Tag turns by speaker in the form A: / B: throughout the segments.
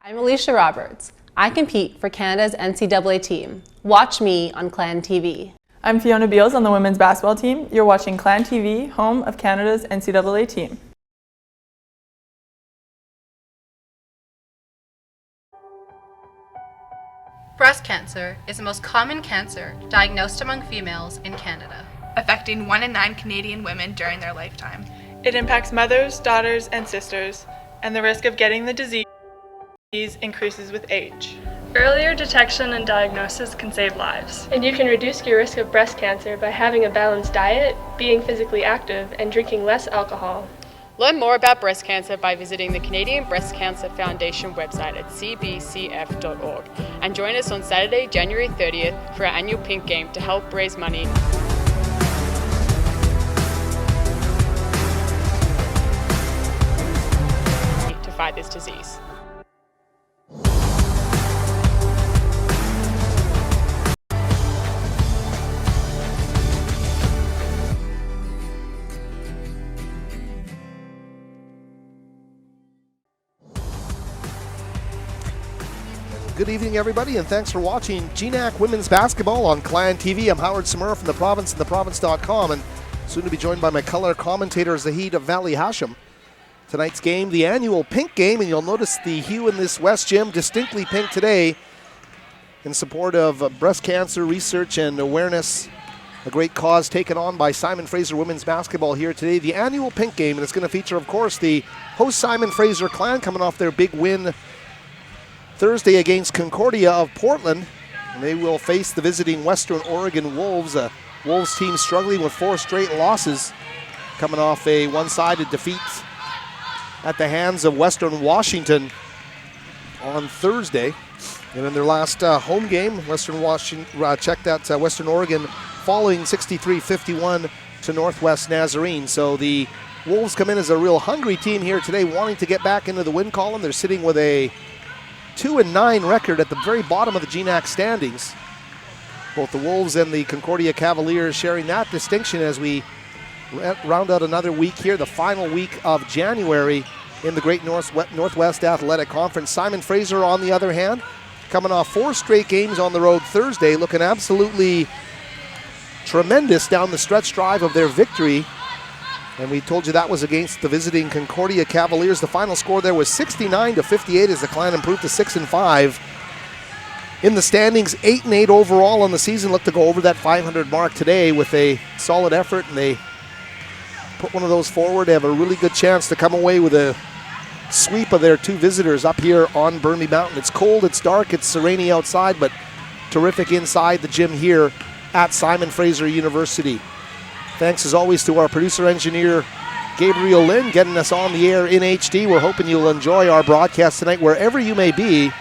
A: I'm Alicia Roberts. I compete for Canada's NCAA team. Watch me on Clan TV.
B: I'm Fiona Beals on the women's basketball team. You're watching Clan TV, home of Canada's NCAA team.
C: Breast cancer is the most common cancer diagnosed among females in Canada,
D: affecting 1 in 9 Canadian women during their lifetime.
B: It impacts mothers, daughters, and sisters, and the risk of getting the disease increases with age.
E: Earlier detection and diagnosis can save lives.
F: And you can reduce your risk of breast cancer by having a balanced diet, being physically active, and drinking less alcohol.
G: Learn more about breast cancer by visiting the Canadian Breast Cancer Foundation website at cbcf.org and join us on Saturday, January 30th for our annual Pink Game to help raise money to fight this disease.
H: Good evening, everybody, and thanks for watching GNAC Women's Basketball on Clan TV. I'm Howard Samura from The Province and theprovince.com, and soon to be joined by my color commentator, Zahid Valley Hashim. Tonight's game, the annual Pink Game, and you'll notice the hue in this West Gym, distinctly pink today, in support of breast cancer research and awareness, a great cause taken on by Simon Fraser Women's Basketball here today. The annual Pink Game, and it's going to feature, of course, the host Simon Fraser Clan coming off their big win Thursday against Concordia of Portland. And they will face the visiting Western Oregon Wolves, a Wolves team struggling with 4 straight losses, coming off a one-sided defeat at the hands of Western Washington on Thursday. And in their last home game, Western Oregon falling 63-51 to Northwest Nazarene. So the Wolves come in as a real hungry team here today, wanting to get back into the win column. They're sitting with a 2-9 record at the very bottom of the GNAC standings. Both the Wolves and the Concordia Cavaliers sharing that distinction as we round out another week here, the final week of January in the Great Northwest Athletic Conference. Simon Fraser, on the other hand, coming off 4 straight games on the road Thursday, looking absolutely tremendous down the stretch drive of their victory. And we told you that was against the visiting Concordia Cavaliers. The final score there was 69-58 as the Clan improved to 6-5. In the standings, 8-8 overall on the season. Look to go over that 500 mark today with a solid effort, and they put one of those forward. They have a really good chance to come away with a sweep of their 2 visitors up here on Burnaby Mountain. It's cold, it's dark, it's rainy outside, but terrific inside the gym here at Simon Fraser University. Thanks as always to our producer-engineer Gabriel Lynn getting us on the air in HD. We're hoping you'll enjoy our broadcast tonight wherever you may be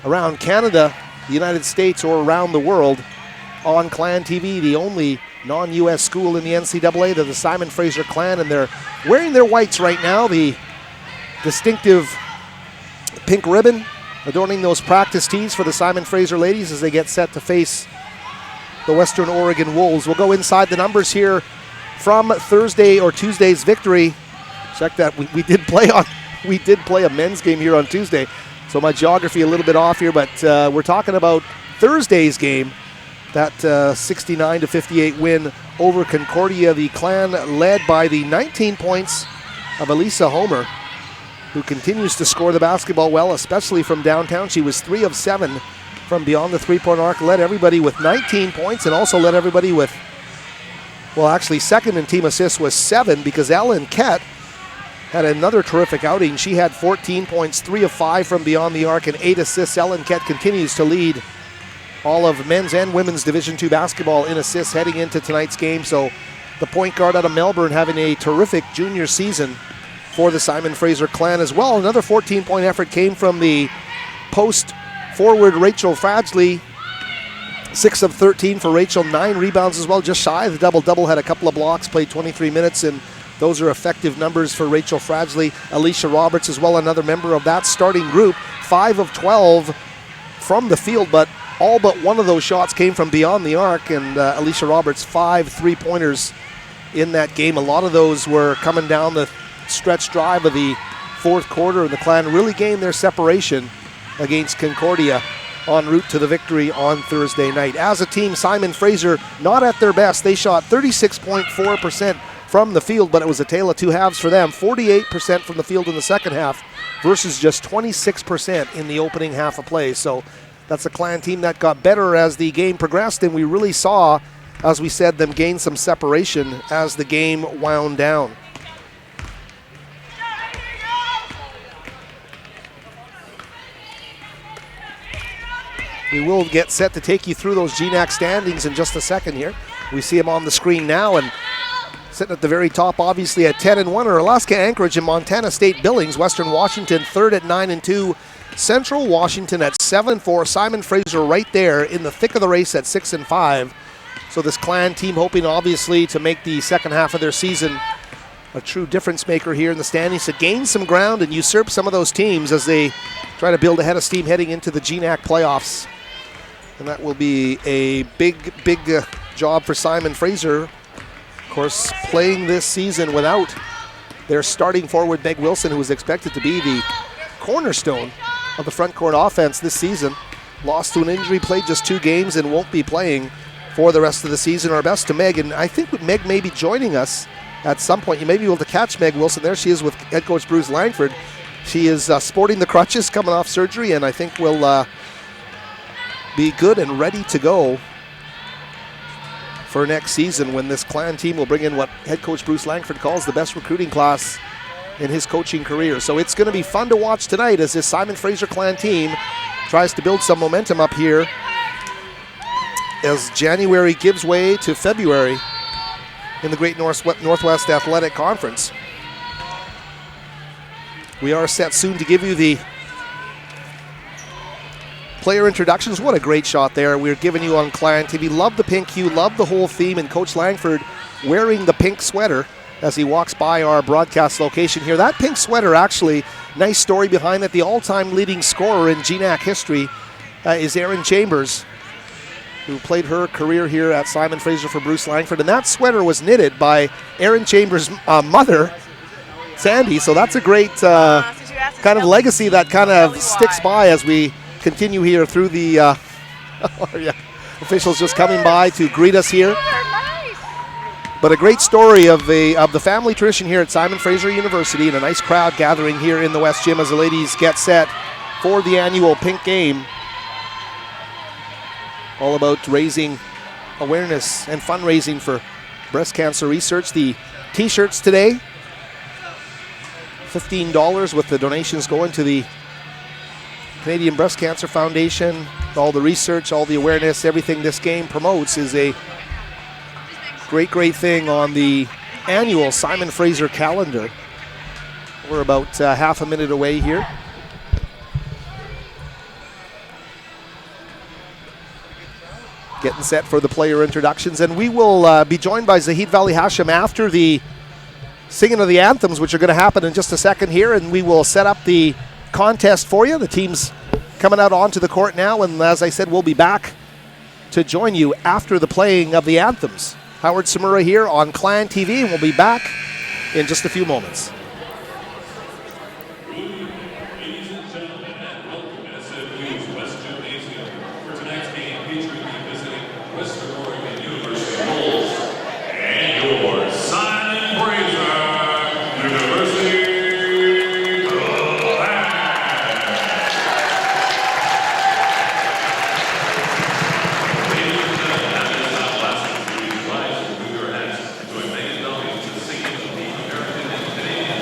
H: around Canada, the United States, or around the world on Clan TV, the only non-U.S. school in the NCAA. They're the Simon Fraser Clan, and they're wearing their whites right now, the distinctive pink ribbon adorning those practice tees for the Simon Fraser ladies as they get set to face the Western Oregon Wolves. We'll go inside the numbers here from Thursday or Tuesday's victory. Check that, we did play a men's game here on Tuesday, so my geography a little bit off here, but we're talking about Thursday's game, that 69-58 win over Concordia. The Clan led by the 19 points of Elisa Homer, who continues to score the basketball well, especially from downtown. She was 3 of 7 from beyond the 3-point arc, led everybody with 19 points, and also led everybody with, well, actually second in team assists was 7, because Ellen Kett had another terrific outing. She had 14 points, 3 of 5 from beyond the arc, and 8 assists. Ellen Kett continues to lead all of men's and women's Division II basketball in assists heading into tonight's game. So the point guard out of Melbourne having a terrific junior season for the Simon Fraser Clan as well. Another 14-point effort came from the post forward Rachel Fradgley, 6 of 13 for Rachel, 9 rebounds as well, just shy of the double-double, had a couple of blocks, played 23 minutes, and those are effective numbers for Rachel Fradgley. Alicia Roberts as well, another member of that starting group, 5 of 12 from the field, but all but one of those shots came from beyond the arc, and Alicia Roberts, 5 3-pointers in that game. A lot of those were coming down the stretch drive of the fourth quarter, and the Clan really gained their separation against Concordia en route to the victory on Thursday night. As a team, Simon Fraser not at their best. They shot 36.4% from the field, but it was a tale of two halves for them. 48% from the field in the second half versus just 26% in the opening half of play. So that's a Clan team that got better as the game progressed, and we really saw, as we said, them gain some separation as the game wound down. We will get set to take you through those GNAC standings in just a second here. We see them on the screen now, and sitting at the very top, obviously at 10-1, are Alaska Anchorage and Montana State Billings. Western Washington third at 9-2. Central Washington at 7-4. Simon Fraser right there in the thick of the race at 6-5. So this Clan team hoping obviously to make the second half of their season a true difference maker here in the standings, to gain some ground and usurp some of those teams as they try to build a head of steam heading into the GNAC playoffs. And that will be a big job for Simon Fraser. Of course, playing this season without their starting forward, Meg Wilson, who was expected to be the cornerstone of the front court offense this season. Lost to an injury, played just 2 games, and won't be playing for the rest of the season. Our best to Meg, and I think Meg may be joining us at some point. You may be able to catch Meg Wilson. There she is with head coach Bruce Langford. She is sporting the crutches, coming off surgery, and I think will be good and ready to go for next season, when this Clan team will bring in what head coach Bruce Langford calls the best recruiting class in his coaching career. So it's going to be fun to watch tonight as this Simon Fraser Clan team tries to build some momentum up here as January gives way to February in the Great Northwest Athletic Conference. We are set soon to give you the player introductions. What a great shot there we're giving you on Clan TV. Love the pink hue, love the whole theme, and Coach Langford wearing the pink sweater as he walks by our broadcast location here. That pink sweater, actually, nice story behind it. The all-time leading scorer in GNAC history is Erin Chambers, who played her career here at Simon Fraser for Bruce Langford. And that sweater was knitted by Erin Chambers' mother, Sandy. So that's a great kind of legacy that kind of sticks by as we continue here through the officials just coming by to greet us here. But a great story of the family tradition here at Simon Fraser University, and a nice crowd gathering here in the West Gym as the ladies get set for the annual Pink Game. All about raising awareness and fundraising for breast cancer research. The t-shirts today, $15, with the donations going to the Canadian Breast Cancer Foundation. All the research, all the awareness, everything this game promotes is a great thing on the annual Simon Fraser calendar. We're about half a minute away here. Getting set for the player introductions, and we will be joined by Zahid Valley Hashem after the singing of the anthems, which are going to happen in just a second here, and we will set up the contest for you. The team's coming out onto the court now, and as I said, we'll be back to join you after the playing of the anthems. Howard Samura here on Clan TV, and we'll be back in just a few moments.
I: Ladies and gentlemen, and welcome to SFU's West Gymnasium for tonight's game featuring the visiting Western Oregon University Wolves and your Simon Fraser University. American and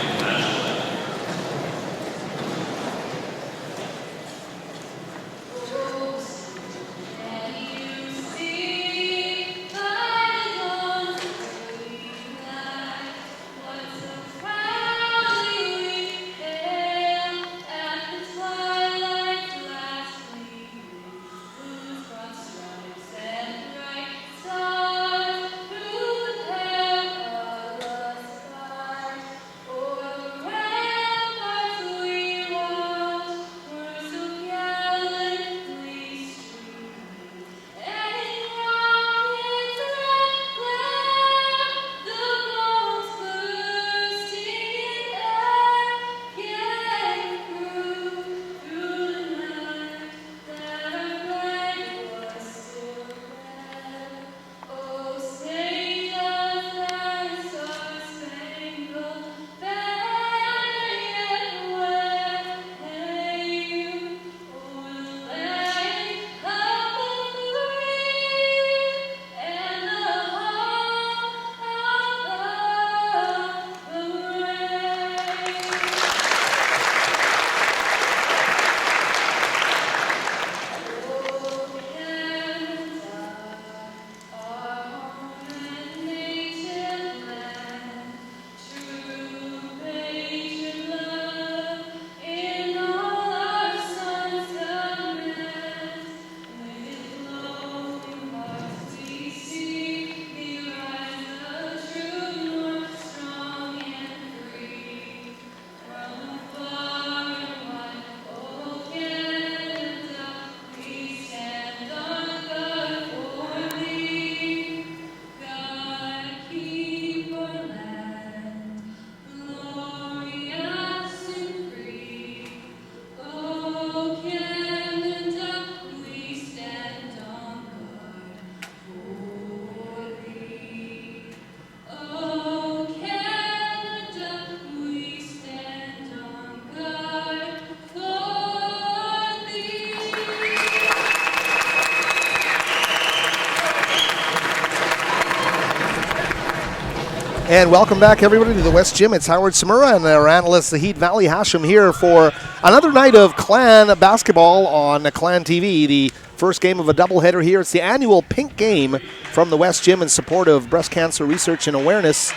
H: And welcome back, everybody, to the West Gym. It's Howard Samura and our analyst, Zahid Valley Hashim, here for another night of Clan basketball on Clan TV. The first game of a doubleheader here. It's the annual pink game from the West Gym in support of breast cancer research and awareness.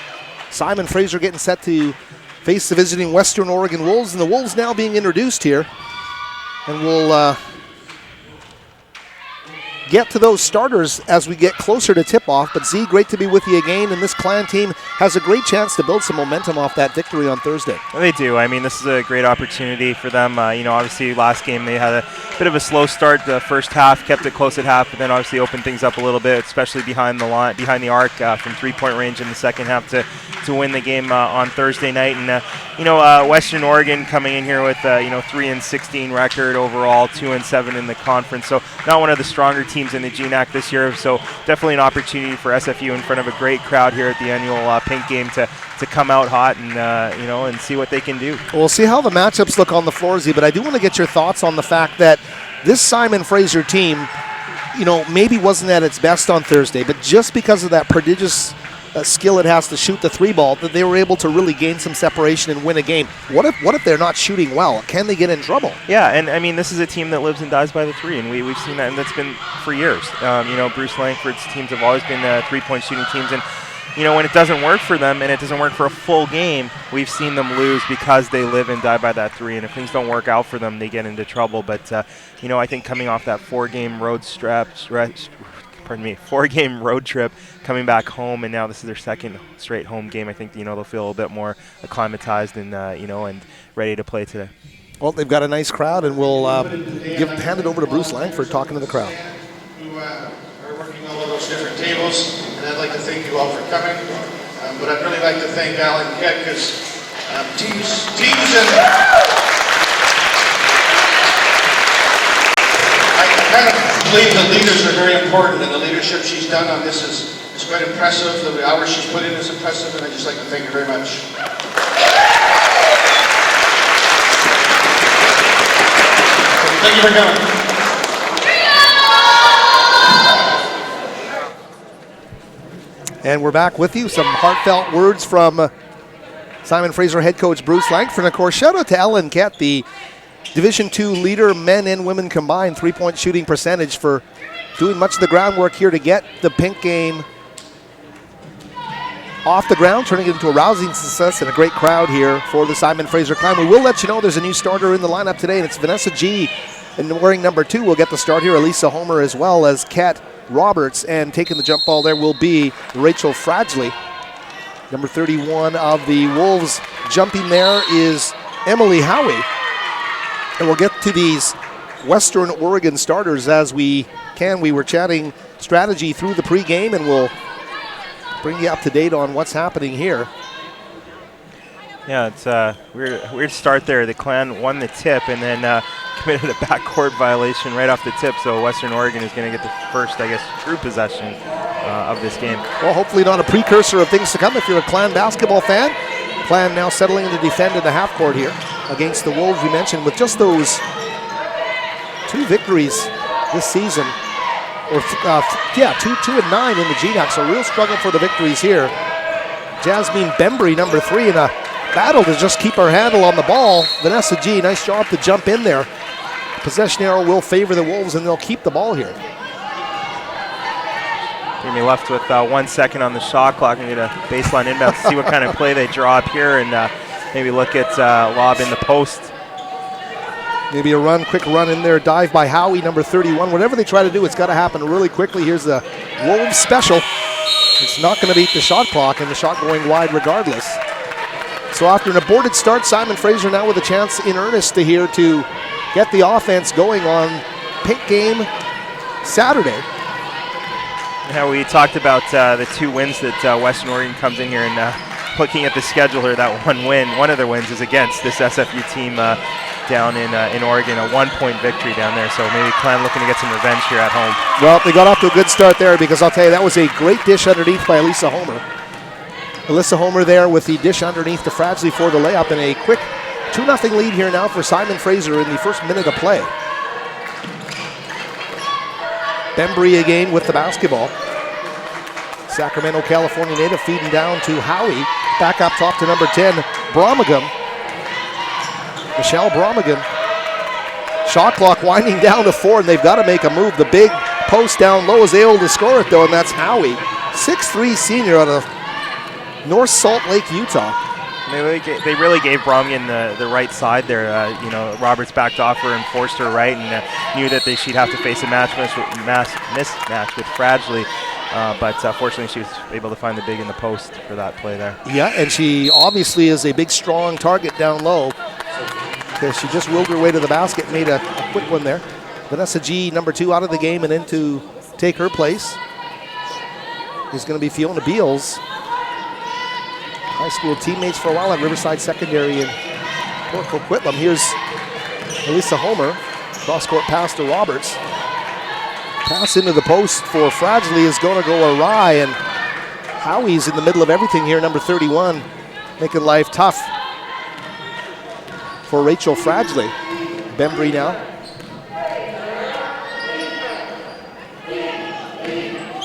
H: Simon Fraser getting set to face the visiting Western Oregon Wolves, and the Wolves now being introduced here. And we'll get to those starters as we get closer to tip-off. But Z, great to be with you again, and this Clan team has a great chance to build some momentum off that victory on Thursday.
J: They do. I mean, this is a great opportunity for them. Obviously last game they had a bit of a slow start. The first half kept it close at half, but then obviously opened things up a little bit, especially behind the line, behind the arc from three-point range in the second half to win the game on Thursday night. And Western Oregon coming in here with 3-16 record overall, 2-7 in the conference. So not one of the stronger teams in the GNAC this year. So definitely an opportunity for SFU in front of a great crowd here at the annual pink game to come out hot and and see what they can do. We'll
H: see how the matchups look on the floor, Z, but I do want to get your thoughts on the fact that this Simon Fraser team, maybe wasn't at its best on Thursday, but just because of that prodigious skill it has to shoot the three ball, that they were able to really gain some separation and win a game. What if they're not shooting well? Can they get in trouble?
J: Yeah, and I mean, this is a team that lives and dies by the three, and we've seen that, and that's been for years. Bruce Langford's teams have always been three-point shooting teams, and when it doesn't work for them and it doesn't work for a full game, we've seen them lose because they live and die by that three, and if things don't work out for them, they get into trouble. But I think coming off that four-game road trip, coming back home, and now this is their second straight home game, I think they'll feel a bit more acclimatized and and ready to play today.
H: Well, they've got a nice crowd, and we'll hand it over to Bruce Langford talking to the crowd.
K: Who are working all of those different tables, and I'd like to thank you all for coming. But I'd really like to thank Alan Kett, because teams and I kind of believe that leaders are very important, and the leadership she's done on this is quite impressive. The hours she's put in is impressive, and I'd just like to thank you very much. Thank you for coming.
H: And we're back with you. Some heartfelt words from Simon Fraser head coach Bruce Langford. And of course, shout out to Ellen Kett, the Division II leader, men and women combined, three-point shooting percentage, for doing much of the groundwork here to get the pink game off the ground, turning it into a rousing success and a great crowd here for the Simon Fraser Clan. We will let you know there's a new starter in the lineup today, and it's Vanessa G. And wearing number 2 will get the start here. Elisa Homer as well as Kat Roberts, and taking the jump ball there will be Rachel Fradgley. Number 31 of the Wolves jumping there is Emily Howie. And we'll get to these Western Oregon starters as we can. We were chatting strategy through the pregame, and we'll bring you up to date on what's happening here.
J: Yeah, it's a weird start there. The Clan won the tip and then committed a backcourt violation right off the tip, so Western Oregon is going to get the first, true possession of this game.
H: Well, hopefully not a precursor of things to come if you're a Clan basketball fan. Clan now settling in to defend in the half court here against the Wolves, we mentioned, with just those 2 victories this season. Or 2-9 in the GNAC, so real struggle for the victories here. Jasmine Bembry, number 3, in a battle to just keep her handle on the ball. Vanessa G, nice job to jump in there. Possession arrow will favor the Wolves, and they'll keep the ball here.
J: Going to be left with 1 second on the shot clock and get a baseline inbound to see what kind of play they draw up here, and maybe look at lob in the post.
H: Maybe a quick run in there, dive by Howie, number 31. Whatever they try to do, it's got to happen really quickly. Here's the Wolves special. It's not going to beat the shot clock, and the shot going wide regardless. So after an aborted start, Simon Fraser now with a chance in earnest to get the offense going on pink game Saturday.
J: Yeah, we talked about the 2 wins that Western Oregon comes in here, and looking at the schedule here, that one of their wins is against this SFU team down in Oregon, a 1-point victory down there. So maybe Clan looking to get some revenge here at home.
H: Well, they got off to a good start there, because I'll tell you, that was a great dish underneath by Elisa Homer. Alyssa Homer there with the dish underneath to Fradgley for the layup, and a quick 2-0 lead here now for Simon Fraser in the first minute of play. Bembry again with the basketball. Sacramento, California native, feeding down to Howie. Back up top to number 10, Bromagam. Michelle Bromagam. Shot clock winding down to 4, and they've got to make a move. The big post down low is able to score it, though, and that's Howie. 6'3" senior out of North Salt Lake, Utah.
J: They really gave Bromgan the right side there. Roberts backed off her and forced her right, and knew that she'd have to face a mismatch with Fragile. But fortunately, she was able to find the big in the post for that play there.
H: Yeah, and she obviously is a big, strong target down low. She just willed her way to the basket, made a quick one there. Vanessa G, number 2, out of the game, and in to take her place is going to be Fiona Beals. High school teammates for a while at Riverside Secondary in Port Coquitlam. Here's Elisa Homer, cross-court pass to Roberts. Pass into the post for Fragile is going to go awry, and Howie's in the middle of everything here, number 31, making life tough for Rachel Fragile. Bembry now.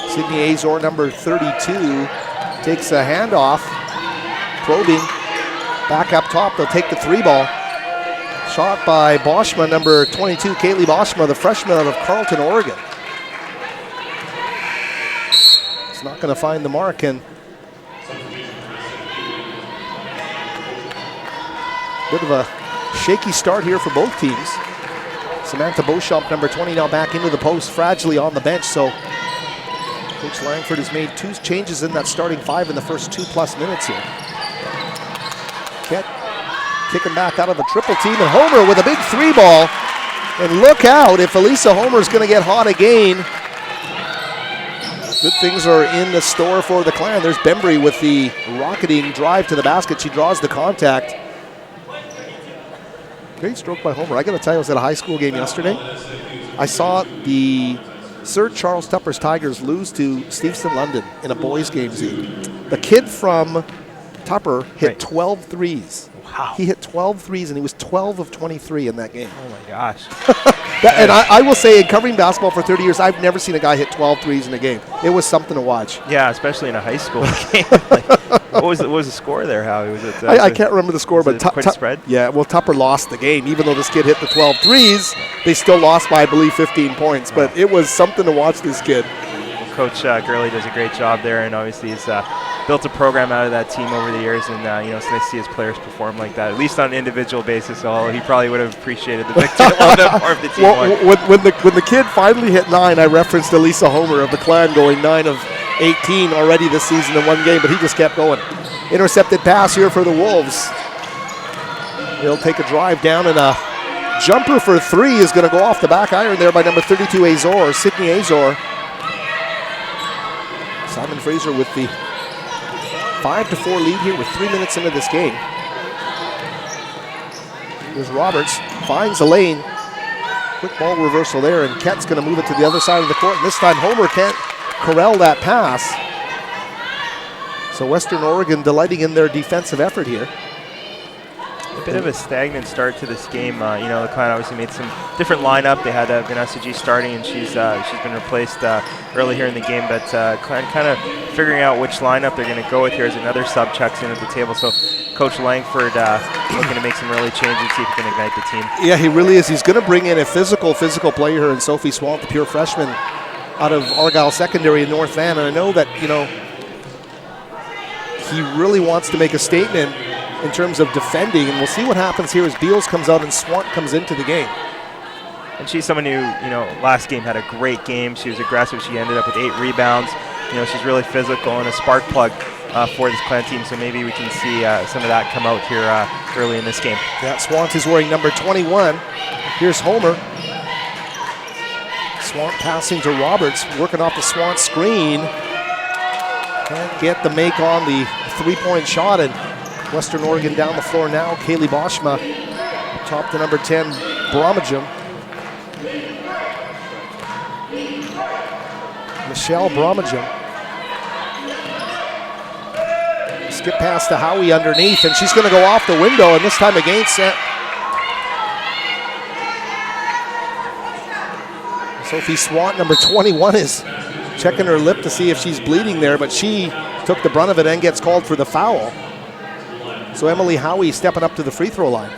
H: Sydney Azor, number 32, takes a handoff. Probing. Back up top, they'll take the 3-ball. Shot by Boschma, number 22, Kaylee Boschma, the freshman out of Carlton, Oregon. It's not going to find the mark, and bit of a shaky start here for both teams. Samantha Beauchamp, number 20, now back into the post, Fragile on the bench, so Coach Langford has made 2 changes in that starting 5 in the first 2+ minutes here. Kett kicking back out of a triple team, and Homer with a big 3-ball. And look out if Elisa Homer is going to get hot again. Good things are in the store for the Clan. There's Bembry with the rocketing drive to the basket. She draws the contact. Great stroke by Homer. I got to tell you, I was at a high school game yesterday. I saw the Sir Charles Tupper's Tigers lose to Steveston London in a boys' game. The kid from Tupper hit 12 threes.
J: Wow.
H: He hit 12 threes, and he was 12 of 23 in that game.
J: Oh, my gosh.
H: And I will say, in covering basketball for 30 years, I've never seen a guy hit 12 threes in a game. It was something to watch.
J: Yeah, especially in a high school game. What was the score there, Howie? Was it?
H: I can't remember the score, but
J: quite a spread?
H: Yeah, well, Tupper lost the game. Even though this kid hit the 12 threes, they still lost by, I believe, 15 points. But it was something to watch this kid.
J: Coach Gurley does a great job there, and obviously he's built a program out of that team over the years, and it's nice to see his players perform like that, at least on an individual basis, although he probably would have appreciated the victory a little bit more if the team won.
H: When the kid finally hit 9, I referenced Elisa Homer of the Clan going 9 of 18 already this season in one game, but he just kept going. Intercepted pass here for the Wolves. They'll take a drive down, and a jumper for 3 is going to go off the back iron there by number 32, Azor, Sydney Azor. Simon Fraser with the 5-4 lead here with 3 minutes into this game. Here's Roberts, finds a lane. Quick ball reversal there, and Kett's going to move it to the other side of the court. And this time Homer can't corral that pass. So Western Oregon delighting in their defensive effort here.
J: A bit of a stagnant start to this game. The Clan obviously made some different lineup. They had Vanessa G starting, and she's been replaced early here in the game. But Clan kind of figuring out which lineup they're going to go with here as another sub checks in at the table. So Coach Langford looking to make some early changes, see if he can ignite the team. Yeah,
H: he really is. He's going to bring in a physical player here in Sophie Swamp, the pure freshman out of Argyle Secondary in North Van. And I know that he really wants to make a statement in terms of defending, and we'll see what happens here as Beals comes out and Swant comes into the game.
J: And she's someone who, last game had a great game. She was aggressive. She ended up with 8 rebounds. She's really physical and a spark plug for this Clan team, so maybe we can see some of that come out here early in this game.
H: Yeah, Swant is wearing number 21. Here's Homer. Swant passing to Roberts, working off the Swant screen. Can't get the make on the 3-point shot, and Western Oregon down the floor now. Kaylee Boschma top to number 10, Bromagem. Michelle Bromagem. Skip pass to Howie underneath, and she's going to go off the window, and this time against Sophie Swant, number 21, is checking her lip to see if she's bleeding there, but she took the brunt of it and gets called for the foul. So Emily Howie stepping up to the free throw line.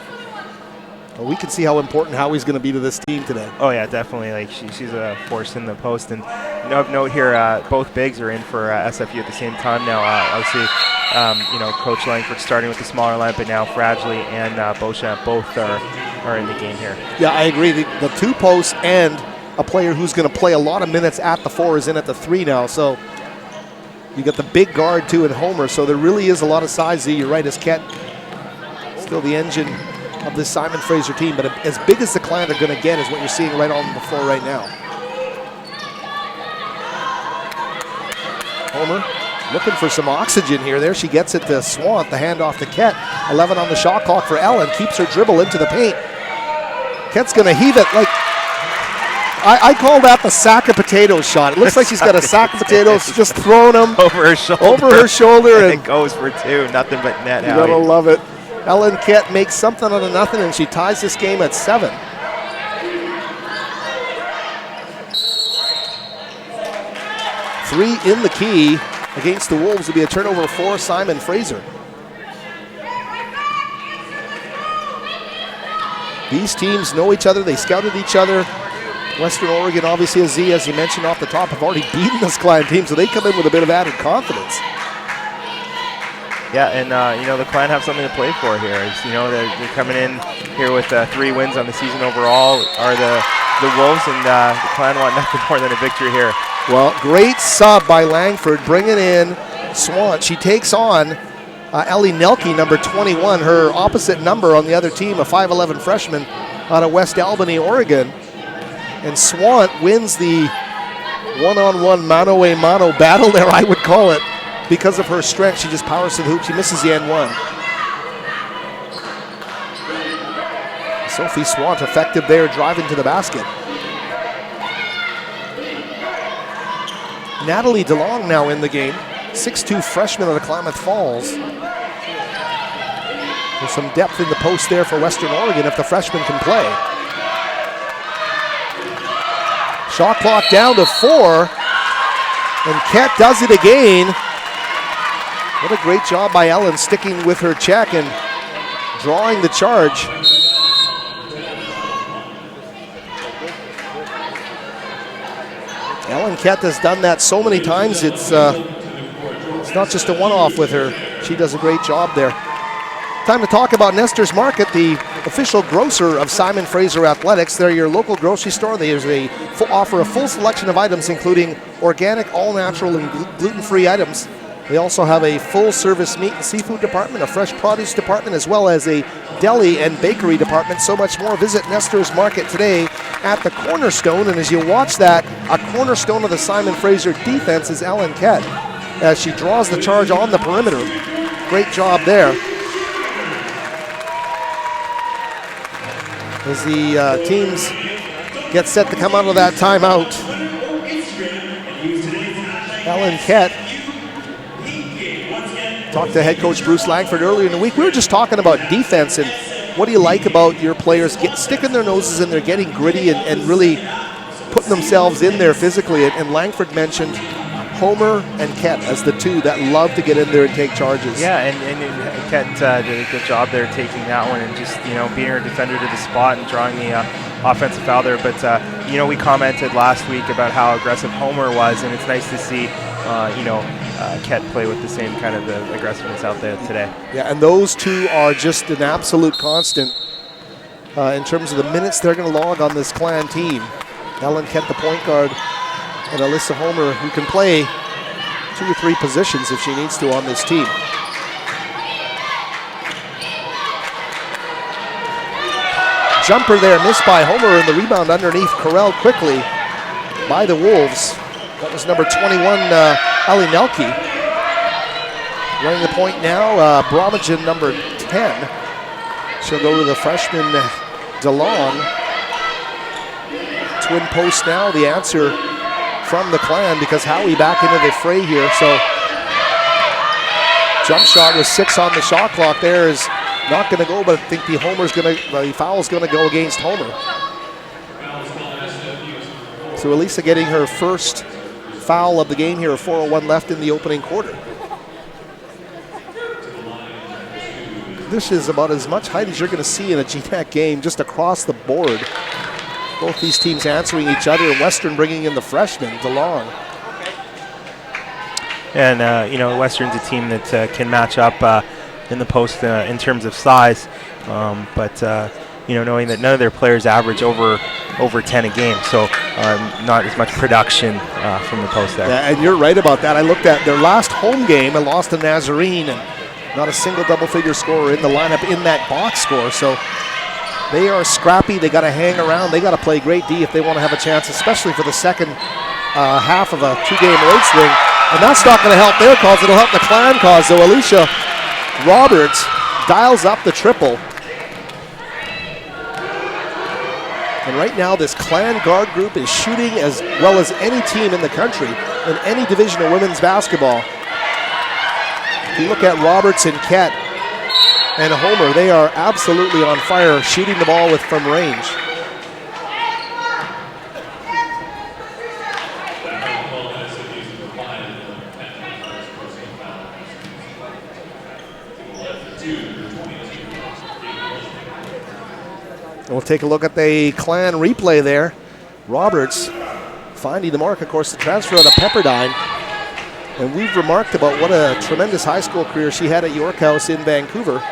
H: Well, we can see how important Howie's going to be to this team today.
J: Oh yeah, definitely. Like she's a force in the post. And of note here, both bigs are in for SFU at the same time now. Obviously, Coach Langford starting with the smaller line, but now Fradgley and Beauchamp both are in the game here.
H: Yeah, I agree. The two posts and a player who's going to play a lot of minutes at the 4 is in at the 3 now. So you got the big guard too in Homer. So there really is a lot of size there. You're right, as Ket still the engine of this Simon Fraser team, but as big as the Clan are going to get is what you're seeing right on the floor right now. Homer looking for some oxygen here. There she gets it to Swant, the handoff to Ket. 11 on the shot clock for Ellen, keeps her dribble into the paint. Ket's going to heave it like, I call that the sack of potatoes shot. It looks like she's got a sack of potatoes, just throwing them
J: over her shoulder.
H: And
J: it goes for 2, nothing but net.
H: You gotta love it. Ellen Ket makes something out of nothing, and she ties this game at 7. Three in the key against the Wolves will be a turnover for Simon Fraser. These teams know each other. They scouted each other. Western Oregon, obviously, as you mentioned off the top, have already beaten this Clan team, so they come in with a bit of added confidence.
J: Yeah, and the Clan have something to play for here. They're coming in here with 3 wins on the season overall. Are the Wolves, and the Clan want nothing more than a victory here.
H: Well, great sub by Langford, bringing in Swant. She takes on Ellie Nelke, number 21, her opposite number on the other team, a 5'11 freshman out of West Albany, Oregon. And Swant wins the one-on-one mano-a-mano battle there, I would call it. Because of her strength, she just powers to the hoop. She misses the N1. Sophie Swant effective there, driving to the basket. Natalie DeLong now in the game. 6'2 freshman out of Klamath Falls. There's some depth in the post there for Western Oregon if the freshman can play. Shot clock down to 4. And Ket does it again. What a great job by Ellen sticking with her check and drawing the charge. Ellen Ket has done that so many times. It's not just a one-off with her. She does a great job there. Time to talk about Nestor's Market, the official grocer of Simon Fraser Athletics. They're your local grocery store. They offer a full selection of items, including organic, all-natural, and gluten-free items. They also have a full-service meat and seafood department, a fresh produce department, as well as a deli and bakery department. So much more. Visit Nestor's Market today at the Cornerstone. And as you watch that, a cornerstone of the Simon Fraser defense is Ellen Ket, as she draws the charge on the perimeter. Great job there. As the teams get set to come out of that timeout, Ellen Ket talked to head coach Bruce Langford earlier in the week. We were just talking about defense and what do you like about your players sticking their noses in there, getting gritty and really putting themselves in there physically. And Langford mentioned Homer and Ket as the two that love to get in there and take charges.
J: Yeah, and Ket did a good job there taking that one and just, being her defender to the spot and drawing the offensive foul there. But, we commented last week about how aggressive Homer was, and it's nice to see, Ket play with the same kind of aggressiveness out there today. Yeah,
H: and those two are just an absolute constant in terms of the minutes they're going to log on this Clan team. Ellen Ket, the point guard, and Alyssa Homer, who can play 2 or 3 positions if she needs to on this team. Jumper there, missed by Homer, and the rebound underneath corralled quickly by the Wolves. That was number 21, Ellie Nelke. Running the point now, Bromagin, number 10. She'll go to the freshman, DeLong. Twin post now, the answer from the Clan, because Howie back into the fray here. So jump shot with 6 on the shot clock there is not going to go, but I think the foul is going to go against Homer. So Elisa getting her first foul of the game here, 4:01 left in the opening quarter. This is about as much height as you're going to see in a GTAC game, just across the board. Both these teams answering each other, and Western bringing in the freshman, DeLong.
J: And, you know, Western's a team that can match up in the post in terms of size. But you know, knowing that none of their players average over 10 a game, so not as much production from the post there.
H: Yeah, and you're right about that. I looked at their last home game and lost to Nazarene, and not a single double-figure scorer in the lineup in that box score. So they are scrappy. They got to hang around. They got to play great D if they want to have a chance, especially for the second half of a 2-game road swing. And that's not going to help their cause. It'll help the Clan cause. So Alicia Roberts dials up the triple. And right now, this Clan guard group is shooting as well as any team in the country in any division of women's basketball. If you look at Roberts and Kett and Homer, they are absolutely on fire, shooting the ball from range. We'll take a look at the Clan replay there. Roberts finding the mark, of course, the transfer out of Pepperdine. And we've remarked about what a tremendous high school career she had at York House in Vancouver.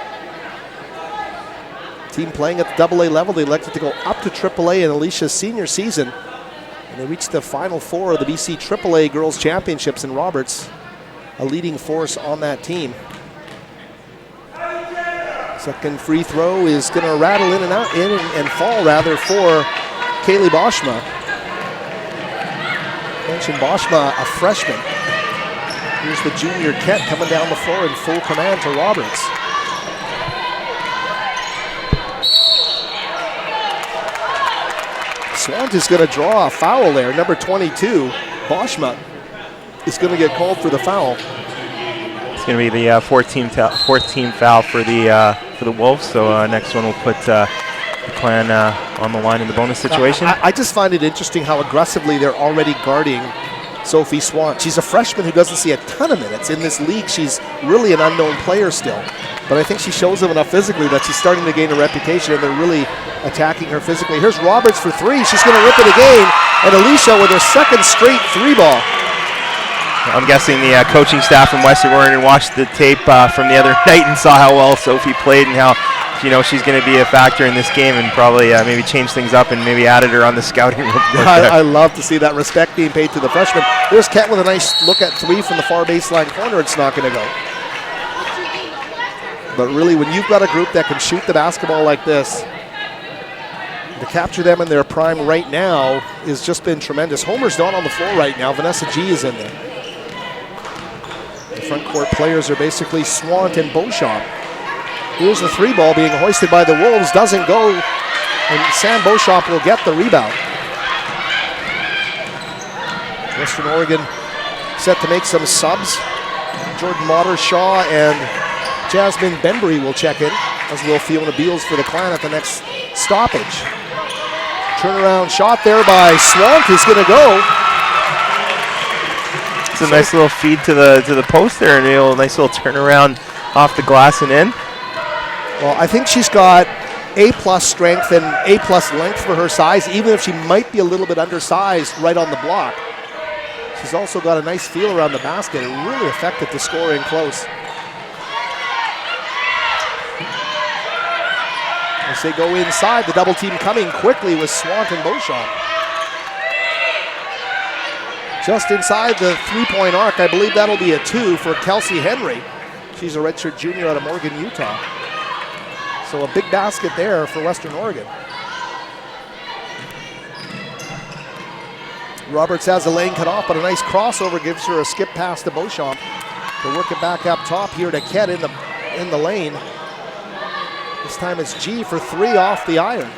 H: Team playing at the AA level, they elected to go up to AAA in Alicia's senior season. And they reached the Final Four of the BC AAA Girls Championships, and Roberts a leading force on that team. Second free throw is going to rattle in and fall rather for Kaylee Boschma. Mentioned Boschma, a freshman. Here's the junior Kett coming down the floor in full command to Roberts. Swant is going to draw a foul there. Number 22, Boschma, is going to get called for the foul.
J: It's going to be the fourth team foul for the Wolves. So next one will put the Clan on the line in the bonus situation.
H: I just find it interesting how aggressively they're already guarding Sophie Swant. She's a freshman who doesn't see a ton of minutes in this league. She's really an unknown player still. But I think she shows them enough physically that she's starting to gain a reputation, and they're really attacking her physically. Here's Roberts for three. She's going to rip it again. And Alicia with her second straight three ball.
J: I'm guessing the coaching staff from Western Oregon watched the tape from the other night and saw how well Sophie played and how, you know, she's going to be a factor in this game, and probably maybe change things up and maybe added her on the scouting report.
H: I love to see that respect being paid to the freshman. There's Kett with a nice look at three from the far baseline corner. It's not going to go. But really, when you've got a group that can shoot the basketball like this, to capture them in their prime right now has just been tremendous. Homer's not on the floor right now. Vanessa G is in there. The front court players are basically Swant and Beauchamp. Here's the three ball being hoisted by the Wolves. Doesn't go, and Sam Beauchamp will get the rebound. Western Oregon set to make some subs. Jordan Mottershaw and Jasmine Bembry will check in, as will Fiona Beals for the Clan at the next stoppage. Turnaround shot there by Swant is going to go.
J: It's a nice little feed to the post there, and a nice little turnaround off the glass and in.
H: Well, I think she's got A+ strength and A+ length for her size, even if she might be a little bit undersized right on the block. She's also got a nice feel around the basket and really effective to score in close. As they go inside, the double team coming quickly with Swant and Beauchamp. Just inside the three-point arc, I believe that'll be a 2 for Kelsey Henry. She's a redshirt junior out of Morgan, Utah. So a big basket there for Western Oregon. Roberts has a lane cut off, but a nice crossover gives her a skip pass to Beauchamp. To work it back up top here to Kett in the lane. This time it's G for three off the iron.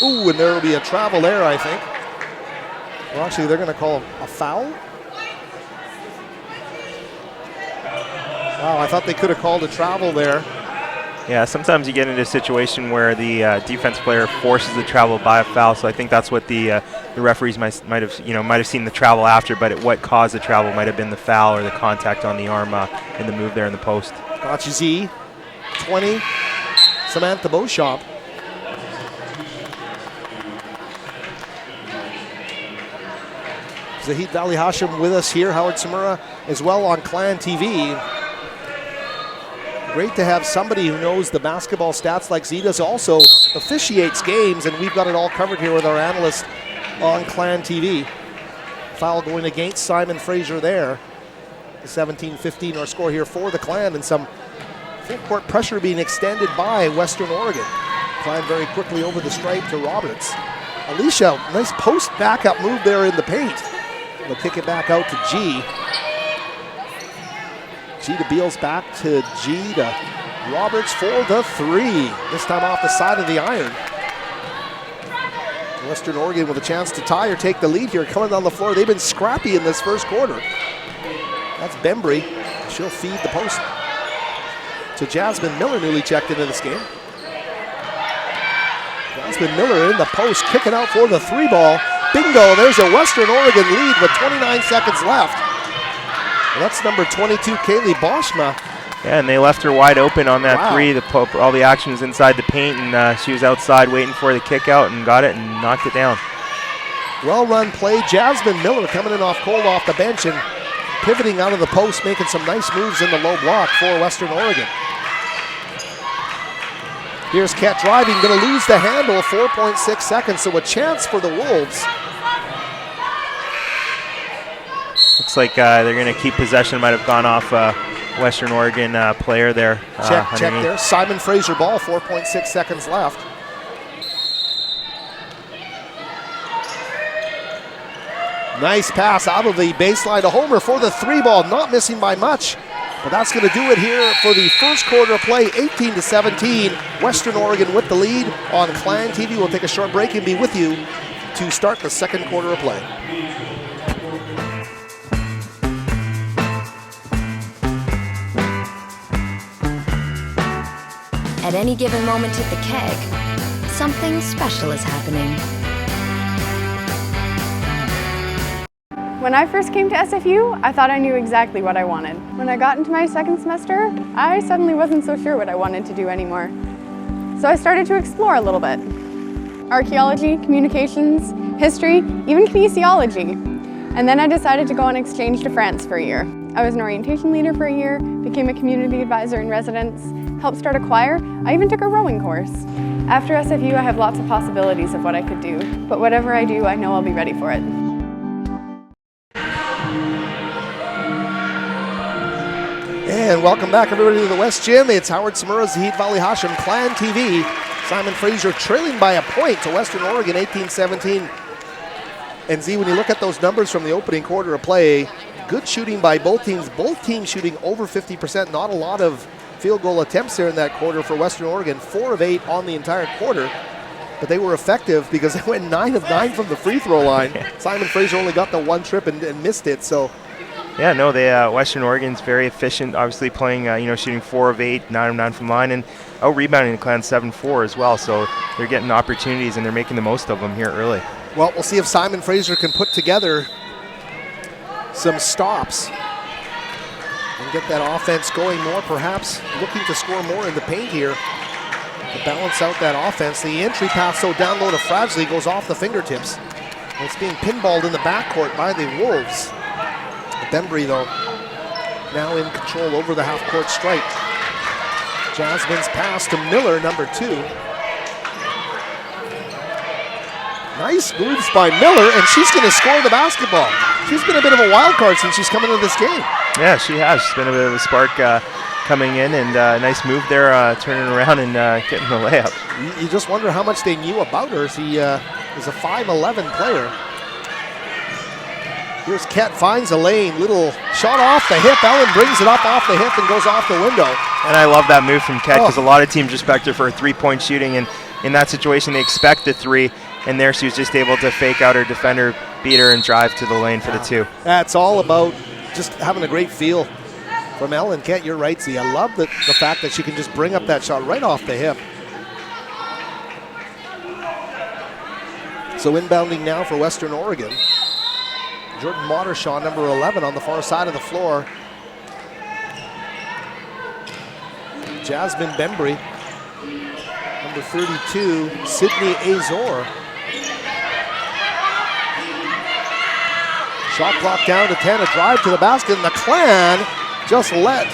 H: Ooh, and there will be a travel there, I think. Well, actually, they're going to call a foul. Wow, I thought they could have called a travel there.
J: Yeah, sometimes you get into a situation where the defense player forces the travel by a foul. So I think that's what the referees might have seen the travel after, but what caused the travel might have been the foul or the contact on the arm in the move there in the post.
H: Gotcha Z, 20, Samantha Beauchamp. Zahid Valley Hashim with us here, Howard Samura as well on Clan TV. Great to have somebody who knows the basketball stats like Z does, also officiates games, and we've got it all covered here with our analyst on Clan TV. Foul going against Simon Fraser there. The 17-15 our score here for the Clan, and some full court pressure being extended by Western Oregon. Clan very quickly over the stripe to Roberts. Alicia, nice post backup move there in the paint. They'll kick it back out to G. G to Beals, back to G to Roberts for the three. This time off the side of the iron. Western Oregon with a chance to tie or take the lead here. Coming down the floor, they've been scrappy in this first quarter. That's Bembry. She'll feed the post to Jasmine Miller, newly checked into this game. Jasmine Miller in the post, kicking out for the three ball. Bingo, there's a Western Oregon lead with 29 seconds left. And that's number 22, Kaylee Boschma.
J: Yeah, and they left her wide open on that
H: Wow.
J: three. All the action was inside the paint, and she was outside waiting for the kick out and got it and knocked it down.
H: Well run play. Jasmine Miller coming in cold off the bench and pivoting out of the post, making some nice moves in the low block for Western Oregon. Here's Ket driving, going to lose the handle, 4.6 seconds, so a chance for the Wolves.
J: Looks like they're going to keep possession. Might have gone off Western Oregon player there.
H: Check there. Simon Fraser ball, 4.6 seconds left. Nice pass out of the baseline to Homer for the three ball, not missing by much. But that's going to do it here for the first quarter of play, 18-17. Western Oregon with the lead on Clan TV. We'll take a short break and be with you to start the second quarter of play.
L: At any given moment at the keg, something special is happening.
M: When I first came to SFU, I thought I knew exactly what I wanted. When I got into my second semester, I suddenly wasn't so sure what I wanted to do anymore. So I started to explore a little bit. Archaeology, communications, history, even kinesiology. And then I decided to go on exchange to France for a year. I was an orientation leader for a year, became a community advisor in residence, helped start a choir. I even took a rowing course. After SFU, I have lots of possibilities of what I could do, but whatever I do, I know I'll be ready for it.
H: And welcome back, everybody, to the West Gym. It's Howard Samura, Zahid Valley Hashim, Clan TV. Simon Fraser trailing by a point to Western Oregon, 18-17. And Z, when you look at those numbers from the opening quarter of play, good shooting by both teams. Both teams shooting over 50%. Not a lot of field goal attempts there in that quarter for Western Oregon. 4 of 8 on the entire quarter. But they were effective because they went 9 of 9 from the free throw line. Simon Fraser only got the one trip and missed it. So.
J: Yeah, no, Western Oregon's very efficient, obviously playing, shooting 4 of 8, 9 of 9 from line, and out-rebounding the Clan 7-4 as well. So they're getting opportunities, and they're making the most of them here early.
H: Well, we'll see if Simon Fraser can put together some stops and get that offense going more, perhaps looking to score more in the paint here to balance out that offense. The entry pass so down low to Fradley goes off the fingertips. And it's being pinballed in the backcourt by the Wolves. Bembry, though, now in control over the half-court stripe. Jasmine's pass to Miller, number 2. Nice moves by Miller, and she's going to score the basketball. She's been a bit of a wild card since she's come into this game.
J: Yeah, she has. She's been a bit of a spark coming in, and nice move there, turning around and getting the layup.
H: You just wonder how much they knew about her. She is a 5'11" player. Here's Ket, finds a lane, little shot off the hip. Ellen brings it up off the hip and goes off the window.
J: And I love that move from Ket because a lot of teams respect her for her three-point shooting, and in that situation they expect the three, and there she was just able to fake out her defender, beat her, and drive to the lane for the 2.
H: That's all about just having a great feel from Ellen Kent. You're right, Z. I love the fact that she can just bring up that shot right off the hip. So inbounding now for Western Oregon. Jordan Modershaw, number 11, on the far side of the floor. Jasmine Bembry, number 32, Sydney Azor. Shot clock down to 10, a drive to the basket, and the Clan just let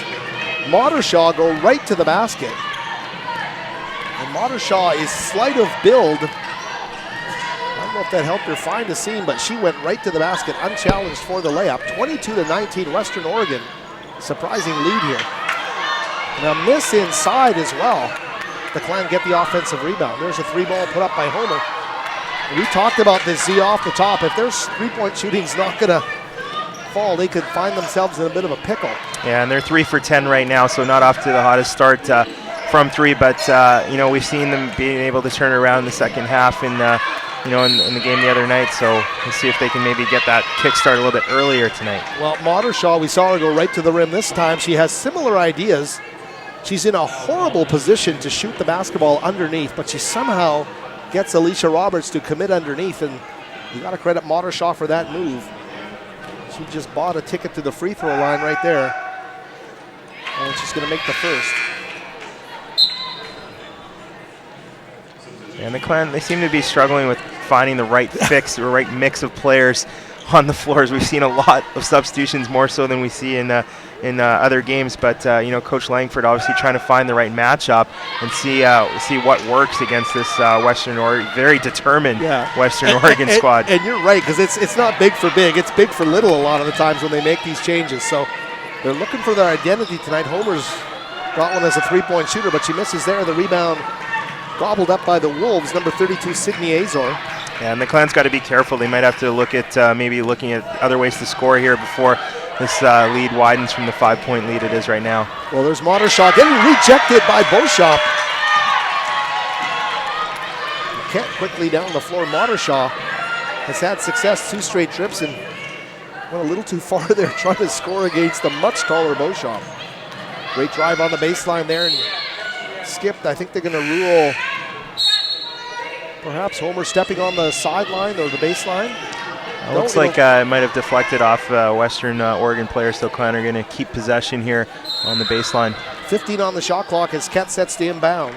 H: Modershaw go right to the basket. And Modershaw is slight of build. I don't know if that helped her find a seam, but she went right to the basket unchallenged for the layup. 22-19, Western Oregon. Surprising lead here. And a miss inside as well. The Clan get the offensive rebound. There's a three ball put up by Homer. We talked about this, Z, off the top. If their three-point shooting's not going to fall, they could find themselves in a bit of a pickle.
J: Yeah, and they're 3 for 10 right now, so not off to the hottest start from three. But you know, we've seen them being able to turn around in the second half, and you know, in the game the other night. So we'll see if they can maybe get that kickstart a little bit earlier tonight. Well,
H: Modershaw, we saw her go right to the rim this time. She has similar ideas. She's in a horrible position to shoot the basketball underneath, but she somehow gets Alicia Roberts to commit underneath, and you got to credit Modershaw for that move. She just bought a ticket to the free throw line right there, and she's going to make the first.
J: And the Clan, they seem to be struggling with finding the right fix or right mix of players on the floors. We've seen a lot of substitutions, more so than we see in other games. But you know, Coach Langford obviously trying to find the right matchup and see what works against this Western Oregon, very determined Western Oregon squad.
H: And you're right, because it's not big for big; it's big for little a lot of the times when they make these changes. So they're looking for their identity tonight. Homer's got one as a three-point shooter, but she misses there. The rebound gobbled up by the Wolves, number 32, Sydney Azor.
J: Yeah, and the Clan's got to be careful. They might have to look at maybe looking at other ways to score here before this lead widens from the 5-point lead it is right now.
H: Well, there's Modershaw getting rejected by Beauchamp. Kent quickly down the floor. Modershaw has had success, 2 straight trips, and went a little too far there trying to score against the much taller Beauchamp. Great drive on the baseline there and skipped. I think they're going to rule perhaps Homer stepping on the sideline or the baseline.
J: It looks like it might have deflected off Western Oregon players, so Clan are going to keep possession here on the baseline.
H: 15 on the shot clock as Ket sets the inbound.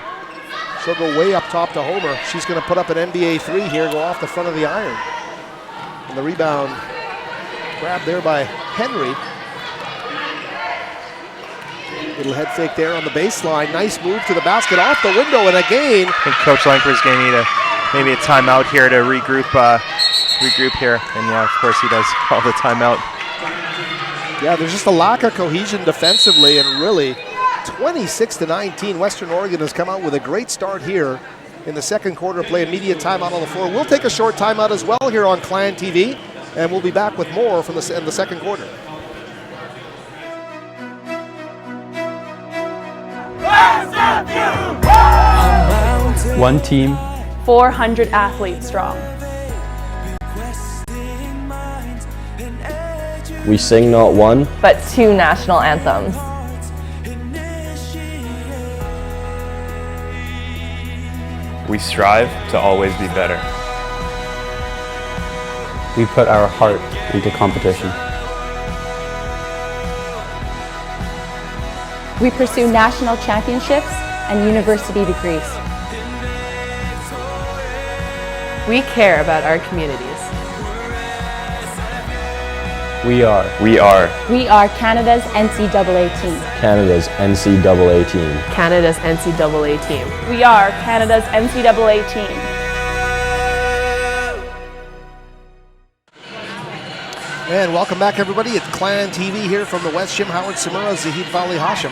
H: She'll go way up top to Homer. She's going to put up an NBA 3 here, go off the front of the iron. And the rebound grabbed there by Henry. Little head fake there on the baseline. Nice move to the basket, off the window, and again.
J: I think Coach Langford's going to need maybe a timeout here to regroup here. And yeah, of course he does call the timeout.
H: Yeah, there's just a lack of cohesion defensively, and really 26-19. Western Oregon has come out with a great start here in the second quarter. Play immediate timeout on the floor. We'll take a short timeout as well here on Clan TV, and we'll be back with more from in the second quarter.
N: One team,
E: 400 athletes strong.
N: we sing not one,
E: but 2 national anthems.
O: We strive to always be better.
N: we put our heart into competition.
P: We pursue national championships and university degrees.
E: We care about our communities.
N: We are
P: Canada's NCAA team.
N: Canada's NCAA team.
E: Canada's NCAA team. We are Canada's NCAA team.
H: And welcome back, everybody. It's Clan TV here from the West Gym. Howard Samura, Zahid Vali Hashim.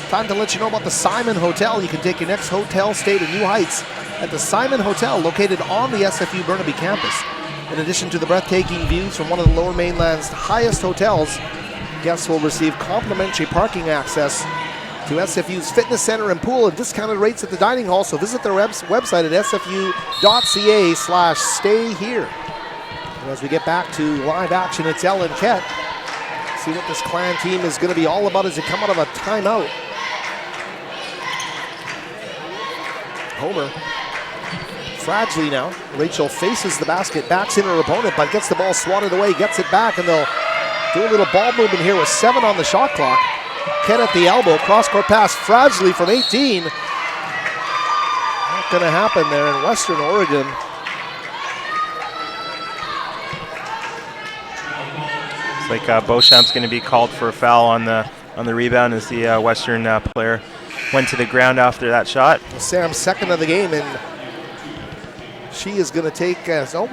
H: Time to let you know about the Simon Hotel. You can take your next hotel stay to new heights at the Simon Hotel, located on the SFU Burnaby campus. In addition to the breathtaking views from one of the Lower Mainland's highest hotels, guests will receive complimentary parking access to SFU's fitness center and pool and discounted rates at the dining hall. So visit their website at sfu.ca/stay here. And as we get back to live action, it's Ellen Kett See what this Clan team is going to be all about as they come out of a timeout. Homer. Fragilely now. Rachel faces the basket, backs in her opponent, but gets the ball swatted away, gets it back, and they'll do a little ball movement here with 7 on the shot clock. Ken at the elbow, cross-court pass, Fragilely from 18. Not going to happen there in Western Oregon.
J: It's like Beauchamp's going to be called for a foul on the rebound as the Western player went to the ground after that shot.
H: Sam's second of the game, and she is going to take,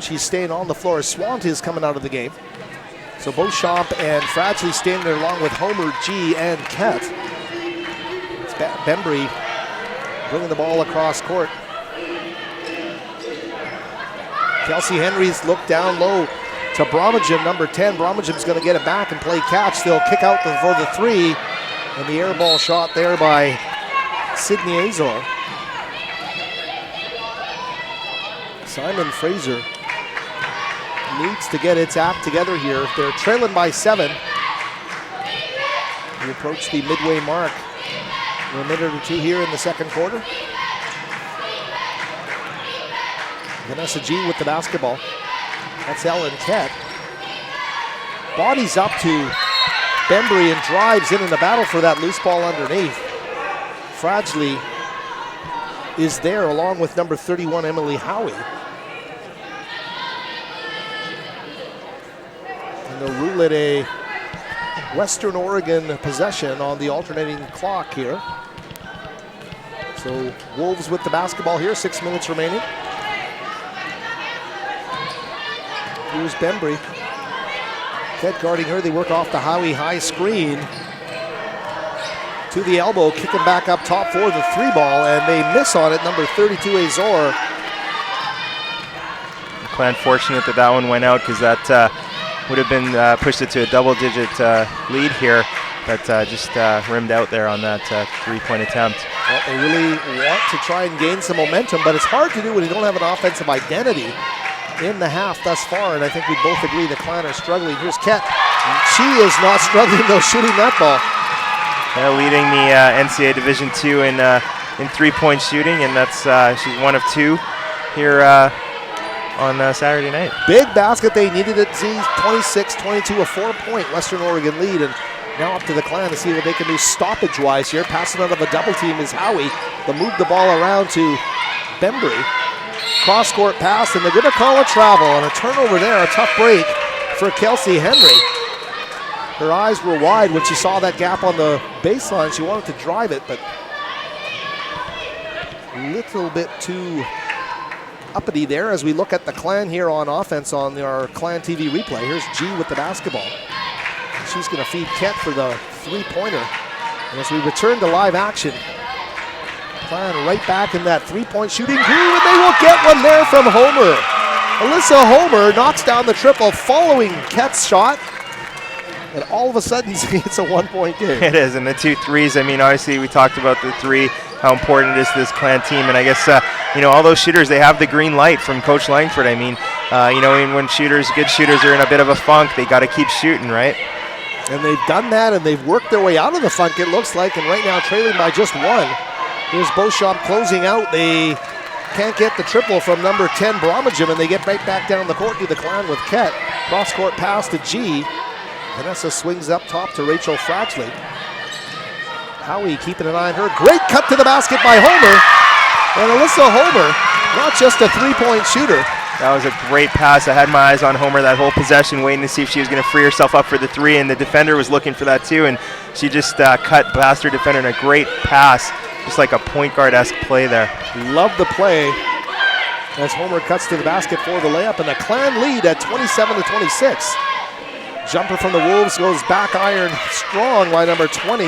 H: she's staying on the floor. Swant is coming out of the game. So Beauchamp and Fragilely standing there along with Homer, G, and Ket. It's Bembry bringing the ball across court. Kelsey Henry's looked down low to Bromagem, number 10. Bromagem's going to get it back and play catch. They'll kick out for the 3, and the air ball shot there by Sydney Azor. Simon Fraser needs to get its act together here. They're trailing by 7. We approach the midway mark. A minute or two here in the second quarter. Vanessa G with the basketball. That's Ellen Ket. Bodies up to Bembry and drives in a battle for that loose ball underneath. Fragilely is there along with number 31, Emily Howie. And they'll rule it a Western Oregon possession on the alternating clock here. So Wolves with the basketball here, 6 minutes remaining. Here's Bembry. Ket guarding her, they work off the Howie high screen. To the elbow, kicking back up top for the 3 ball, and they miss on it, number 32, Azor.
J: Clan fortunate that one went out because that would have been pushed it to a double-digit lead here, but just rimmed out there on that 3-point attempt.
H: Well, they really want to try and gain some momentum, but it's hard to do when you don't have an offensive identity in the half thus far, and I think we both agree the Clan are struggling. Here's Ket. She is not struggling though, shooting that ball.
J: Yeah, leading the NCAA Division II in 3-point shooting, and that's she's 1 of 2 here on Saturday night.
H: Big basket they needed at Z, 26-22, a 4-point Western Oregon lead, and now up to the Clan to see what they can do stoppage-wise here. Passing out of a double team is Howie. They'll move the ball around to Bembry. Cross-court pass, and they're going to call a travel, and a turnover there, a tough break for Kelsey Henry. Her eyes were wide when she saw that gap on the baseline. She wanted to drive it, but a little bit too uppity there as we look at the Clan here on offense on our Clan TV replay. Here's G with the basketball. She's going to feed Ket for the 3-pointer. And as we return to live action, Clan right back in that 3-point shooting groove, and they will get one there from Homer. Alyssa Homer knocks down the triple following Ket's shot, and all of a sudden it's a 1-point game.
J: It is, and the 2 threes, I mean, obviously we talked about the 3, how important it is to this Clan team, and I guess, all those shooters, they have the green light from Coach Langford. I mean, when good shooters are in a bit of a funk, they got to keep shooting, right?
H: And they've done that, and they've worked their way out of the funk, it looks like, and right now trailing by just 1. Here's Beauchamp closing out. They can't get the triple from number 10, Bromagem, and they get right back down the court to the Clan with Ket. Cross-court pass to G. Vanessa swings up top to Rachel Fragilely. Howie keeping an eye on her. Great cut to the basket by Homer. And Alyssa Homer, not just a 3-point shooter.
J: That was a great pass. I had my eyes on Homer that whole possession, waiting to see if she was going to free herself up for the 3, and the defender was looking for that too, and she just cut past her defender in a great pass. Just like a point guard-esque play there.
H: Love the play as Homer cuts to the basket for the layup, and the Clan lead at 27-26. Jumper from the Wolves goes back iron strong by number 20,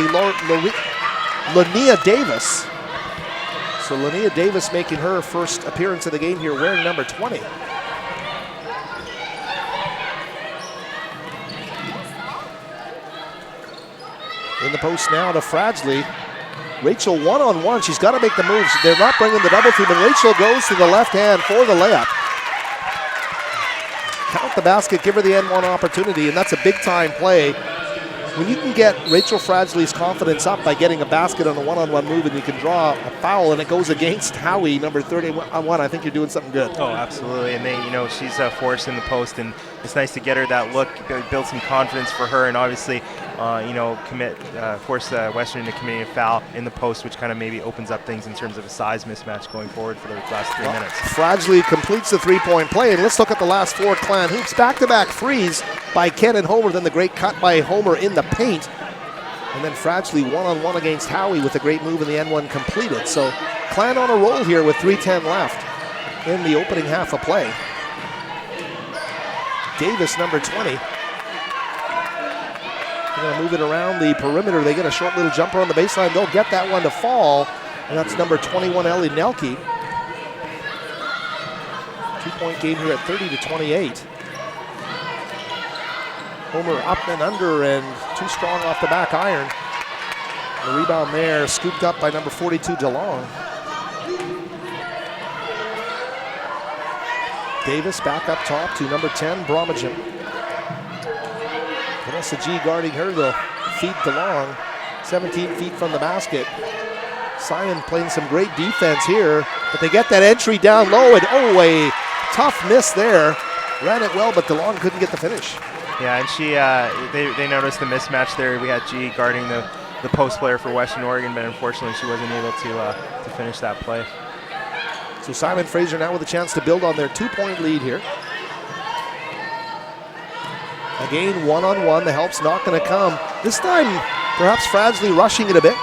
H: Linnea Davis. So Linnea Davis making her first appearance of the game here wearing number 20. In the post now to Fragilely. Rachel one-on-one, she's got to make the moves. They're not bringing the double team, and Rachel goes to the left hand for the layup. Count the basket, give her the N1 opportunity, and that's a big-time play when you can get Rachel Fradgley's confidence up by getting a basket on a one-on-one move and you can draw a foul and it goes against Howie, number 31, I think you're doing something good.
J: Oh, absolutely. And she's a force in the post, and it's nice to get her that look, build some confidence for her, and obviously, force Western to commit a foul in the post, which kind of maybe opens up things in terms of a size mismatch going forward for the last 3 minutes.
H: Fradgley completes the three-point play, and let's look at the last 4 Clan hoops. Back-to-back threes by Ken and Homer, then the great cut by Homer in the paint. And then Fradgley one-on-one against Howie with a great move in the N1 completed. So Clan on a roll here with 3:10 left in the opening half of play. Davis, number 20. They're going to move it around the perimeter. They get a short little jumper on the baseline. They'll get that one to fall. And that's number 21, Ellie Nelke. 2-point game here at 30-28. Homer up and under and too strong off the back iron. The rebound there scooped up by number 42, DeLong. Davis back up top to number 10, Bromagem. Vanessa G guarding her. They'll feed DeLong 17 feet from the basket. Simon playing some great defense here, but they get that entry down low, and a tough miss there. Ran it well, but DeLong couldn't get the finish.
J: Yeah, and they noticed the mismatch there. We had G guarding the post player for Western Oregon, but unfortunately she wasn't able to finish that play.
H: So Simon Fraser now with a chance to build on their 2-point lead here. Again, one-on-one, the help's not going to come. This time, perhaps Fradgley rushing it a bit.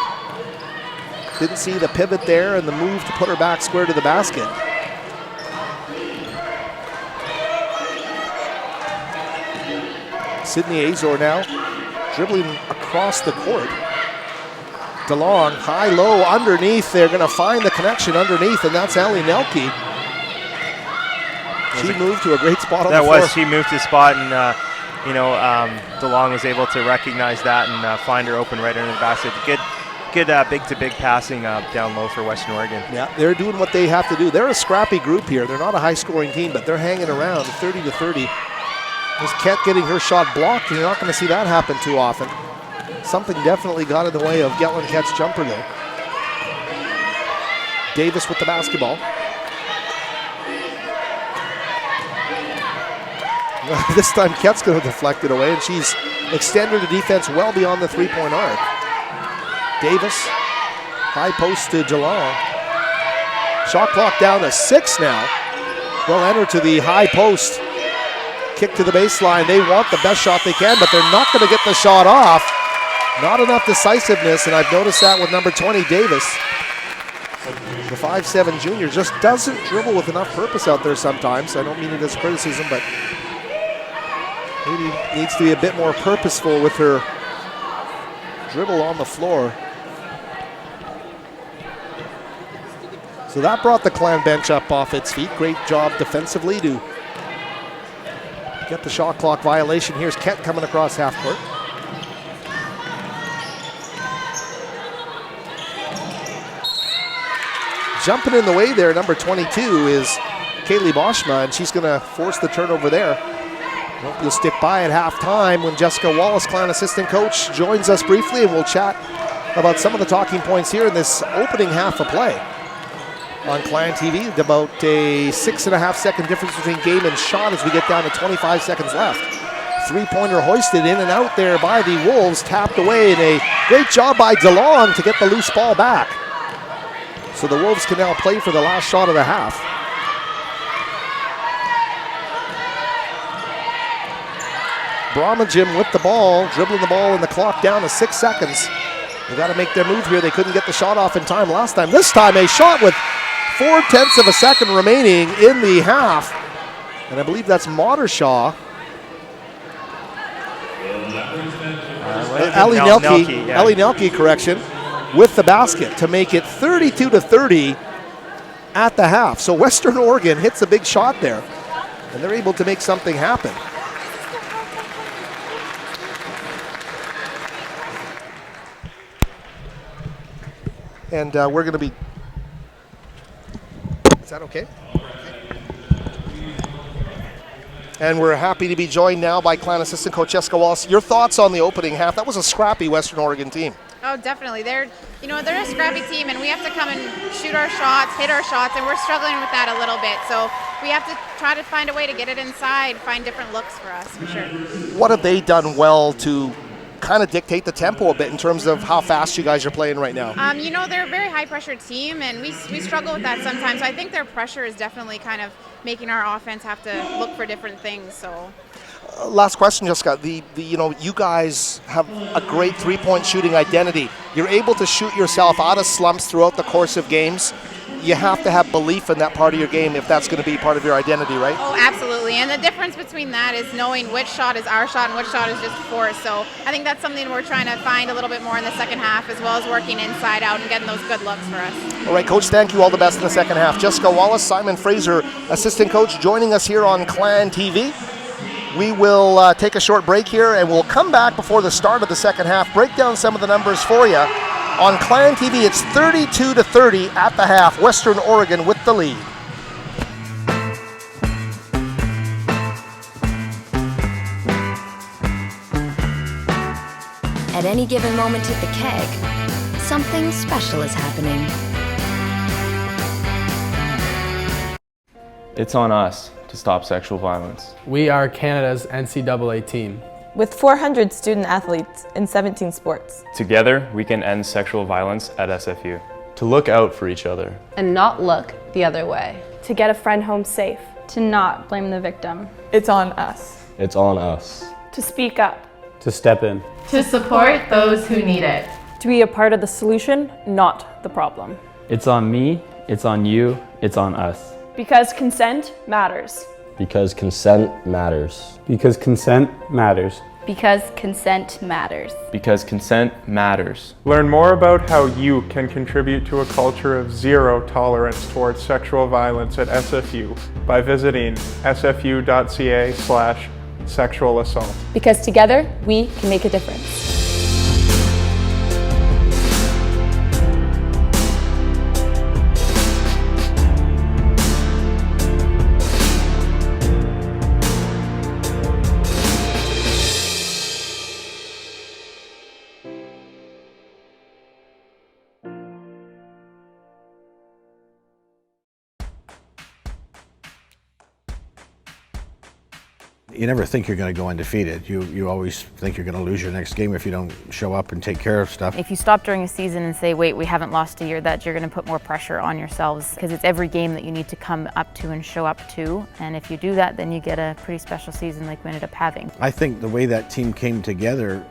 H: Didn't see the pivot there and the move to put her back square to the basket. Sydney Azor now dribbling across the court. DeLong, high-low underneath. They're going to find the connection underneath, and that's Ellie Nelke. She moved to a great spot on the floor.
J: She moved to spot, and DeLong was able to recognize that and find her open right under the basket. Good big-to-big passing down low for Western Oregon.
H: Yeah, they're doing what they have to do. They're a scrappy group here. They're not a high-scoring team, but they're hanging around 30-30. There's Ket getting her shot blocked, and you're not going to see that happen too often. Something definitely got in the way of Gatlin Ket's jumper there. Davis with the basketball. This time Ket's going to deflect it away, and she's extended the defense well beyond the three-point arc. Davis, high post to DeLong. Shot clock down to 6 now. They'll enter to the high post. Kick to the baseline. They want the best shot they can, but they're not going to get the shot off. Not enough decisiveness, and I've noticed that with number 20, Davis. The 5'7" junior just doesn't dribble with enough purpose out there sometimes. I don't mean it as criticism, but maybe needs to be a bit more purposeful with her dribble on the floor. So that brought the Clan bench up off its feet. Great job defensively to get the shot clock violation. Here's Ket coming across half court. Jumping in the way there, number 22 is Kaylee Boschma, and she's going to force the turnover there. Hope you'll stick by at halftime when Jessica Wallace, Clan assistant coach, joins us briefly, and we'll chat about some of the talking points here in this opening half of play. On Clan TV, about a 6.5 second difference between game and shot as we get down to 25 seconds left. Three-pointer hoisted in and out there by the Wolves, tapped away, and a great job by DeLong to get the loose ball back. So the Wolves can now play for the last shot of the half. Bromagem with the ball, dribbling the ball and the clock down to 6 seconds. They got to make their move here. They couldn't get the shot off in time last time. This time a shot with 0.4 of a second remaining in the half. And I believe that's Modershaw. Ellie Nelke, yeah. Ellie Nelke, correction, with the basket to make it 32-30 at the half. So Western Oregon hits a big shot there, and they're able to make something happen. And we're going to be, is that okay? And we're happy to be joined now by Clan assistant coach Jessica Wallace. Your thoughts on the opening half? That was a scrappy Western Oregon team.
Q: Oh, definitely. They're a scrappy team, and we have to come and shoot our shots, hit our shots, and we're struggling with that a little bit. So we have to try to find a way to get it inside, find different looks for us, for sure.
H: What have they done well to kind of dictate the tempo a bit in terms of how fast you guys are playing right now?
Q: They're a very high-pressure team, and we struggle with that sometimes. So I think their pressure is definitely kind of making our offense have to look for different things. So.
H: Last question, Jessica. You guys have a great three-point shooting identity. You're able to shoot yourself out of slumps throughout the course of games. You have to have belief in that part of your game if that's going to be part of your identity, right?
Q: Oh, absolutely. And the difference between that is knowing which shot is our shot and which shot is just forced. So I think that's something we're trying to find a little bit more in the second half, as well as working inside out and getting those good looks for us.
H: All right, Coach, thank you. All the best in the second half. Jessica Wallace, Simon Fraser, assistant coach, joining us here on Clan TV. We will take a short break here, and we'll come back before the start of the second half, break down some of the numbers for you. On Clan TV, it's 32-30 at the half. Western Oregon with the lead.
L: At any given moment at the keg, something special is happening.
O: It's on us to stop sexual violence.
R: We are Canada's NCAA team.
E: With 400 student athletes in 17 sports.
O: Together, we can end sexual violence at SFU.
N: To look out for each other.
A: And not look the other way.
M: To get a friend home safe.
P: To not blame the victim.
E: It's on us.
N: It's on us.
M: To speak up.
N: To step in.
C: To support those who need it.
E: To be a part of the solution, not the problem.
N: It's on me, it's on you, it's on us.
M: Because consent matters.
N: Because consent matters.
S: Because consent matters.
P: Because consent matters.
O: Because consent matters.
T: Learn more about how you can contribute to a culture of zero tolerance towards sexual violence at SFU by visiting sfu.ca/sexual assault.
E: Because together, we can make a difference.
U: You never think you're going to go undefeated. You always think you're going to lose your next game if you don't show up and take care of stuff.
V: If you stop during a season and say, wait, we haven't lost a year, that you're going to put more pressure on yourselves, because it's every game that you need to come up to and show up to. And if you do that, then you get a pretty special season like we ended up having.
U: I think the way that team came together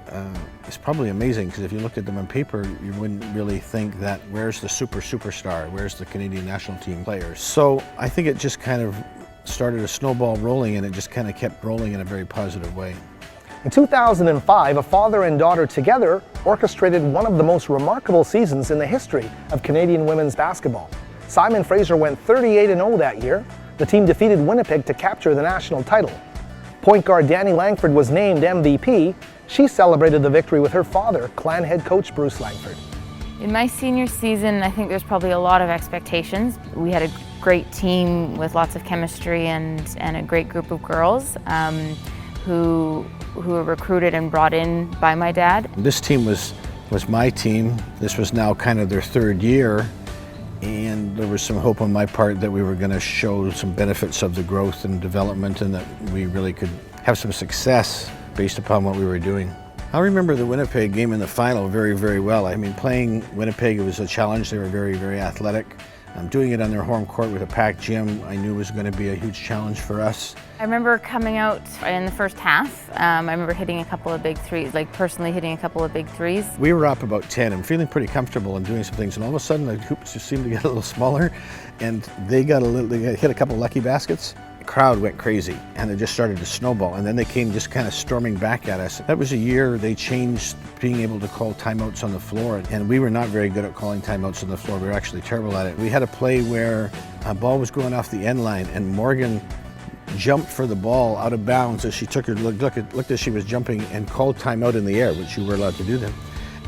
U: is probably amazing, because if you looked at them on paper, you wouldn't really think that where's the superstar, where's the Canadian national team players. So I think it just kind of started a snowball rolling, and it just kind of kept rolling in a very positive way.
W: In 2005, a father and daughter together orchestrated one of the most remarkable seasons in the history of Canadian women's basketball. Simon Fraser went 38-0 that year. The team defeated Winnipeg to capture the national title. Point guard Danny Langford was named MVP. She celebrated the victory with her father, Clan head coach Bruce Langford.
V: In my senior season, I think there's probably a lot of expectations. We had a great team with lots of chemistry and a great group of girls who were recruited and brought in by my dad.
U: This team was my team. This was now kind of their third year, and there was some hope on my part that we were going to show some benefits of the growth and development, and that we really could have some success based upon what we were doing. I remember the Winnipeg game in the final very, very well. I mean, playing Winnipeg, it was a challenge. They were very, very athletic. Doing it on their home court with a packed gym, I knew was going to be a huge challenge for us.
V: I remember coming out in the first half. I remember hitting a couple of big threes, like personally hitting a couple of big threes.
U: We were up about 10 and feeling pretty comfortable and doing some things, and all of a sudden the hoops just seemed to get a little smaller, and they hit a couple lucky baskets. The crowd went crazy, and it just started to snowball, and then they came just kind of storming back at us. That was a year they changed being able to call timeouts on the floor, and we were not very good at calling timeouts on the floor. We were actually terrible at it. We had a play where a ball was going off the end line, and Morgan jumped for the ball out of bounds as she took her looked as she was jumping, and called timeout in the air, which you were allowed to do then.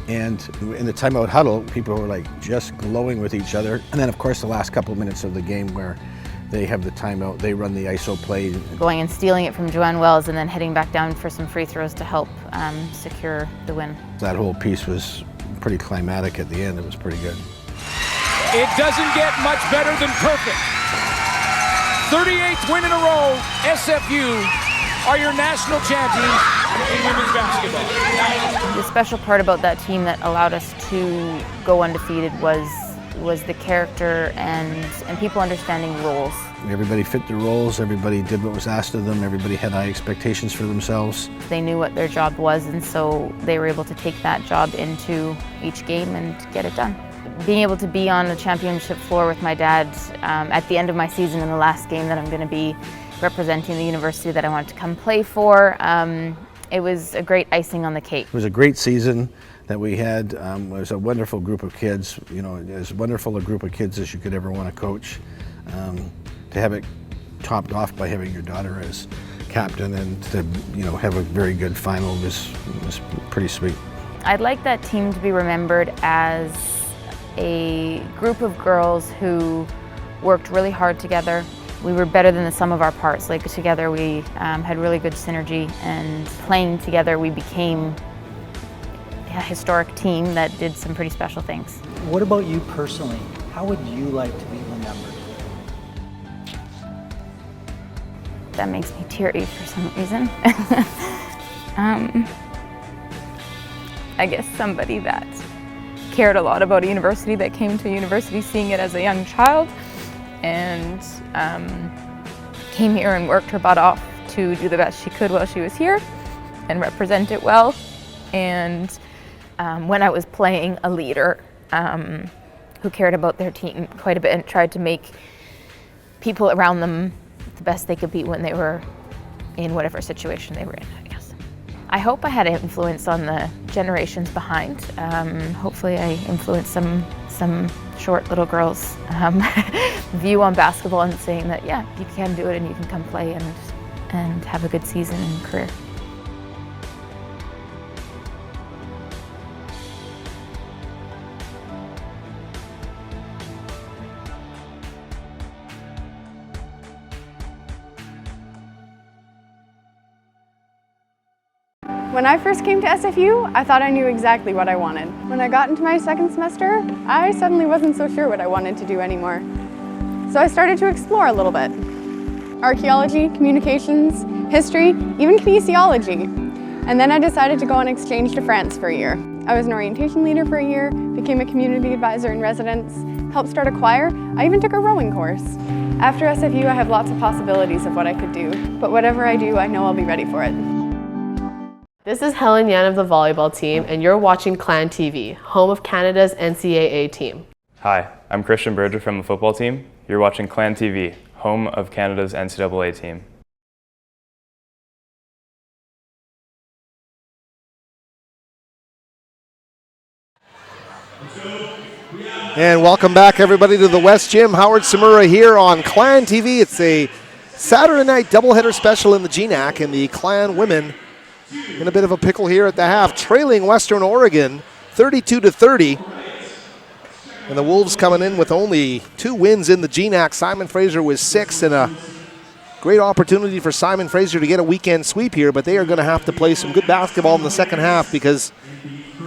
U: And in the timeout huddle, people were like just glowing with each other. And then of course the last couple of minutes of the game where They have the timeout, they run the ISO play.
V: Going and stealing it from Joanne Wells and then heading back down for some free throws to help secure the win.
U: That whole piece was pretty climatic at the end. It was pretty good.
B: It doesn't get much better than perfect. 38th win in a row, SFU are your national champions in women's basketball.
V: The special part about that team that allowed us to go undefeated was the character and people understanding roles.
U: Everybody fit their roles, everybody did what was asked of them, everybody had high expectations for themselves.
V: They knew what their job was, and so they were able to take that job into each game and get it done. Being able to be on a championship floor with my dad at the end of my season in the last game that I'm going to be representing the university that I wanted to come play for, it was a great icing on the cake.
U: It was a great season that we had. It was a wonderful group of kids, you know, as wonderful a group of kids as you could ever want to coach. To have it topped off by having your daughter as captain and to, you know, have a very good final was pretty sweet.
V: I'd like that team to be remembered as a group of girls who worked really hard together. We were better than the sum of our parts. Like together we had really good synergy, and playing together we became a historic team that did some pretty special things.
D: What about you personally? How would you like to be remembered?
V: That makes me teary for some reason. I guess somebody that cared a lot about a university, that came to a university seeing it as a young child, and came here and worked her butt off to do the best she could while she was here and represent it well. And when I was playing, a leader who cared about their team quite a bit and tried to make people around them the best they could be when they were in whatever situation they were in, I guess. I hope I had an influence on the generations behind. Hopefully I influenced some short little girls' view on basketball and saying that, yeah, you can do it and you can come play and have a good season and career.
M: When I first came to SFU, I thought I knew exactly what I wanted. When I got into my second semester, I suddenly wasn't so sure what I wanted to do anymore. So I started to explore a little bit. Archaeology, communications, history, even kinesiology. And then I decided to go on exchange to France for a year. I was an orientation leader for a year, became a community advisor in residence, helped start a choir, I even took a rowing course. After SFU, I have lots of possibilities of what I could do, but whatever I do, I know I'll be ready for it.
F: This is Helen Yan of the volleyball team, and you're watching Clan TV, home of Canada's NCAA team.
O: Hi, I'm Christian Berger from the football team. You're watching Clan TV, home of Canada's NCAA team.
H: And welcome back, everybody, to the West Gym. Howard Samura here on Clan TV. It's a Saturday night doubleheader special in the GNAC, and the Clan women in a bit of a pickle here at the half, trailing Western Oregon 32-30. And the Wolves coming in with only 2 wins in the GNAC. Simon Fraser with 6, and a great opportunity for Simon Fraser to get a weekend sweep here, but they are going to have to play some good basketball in the second half because,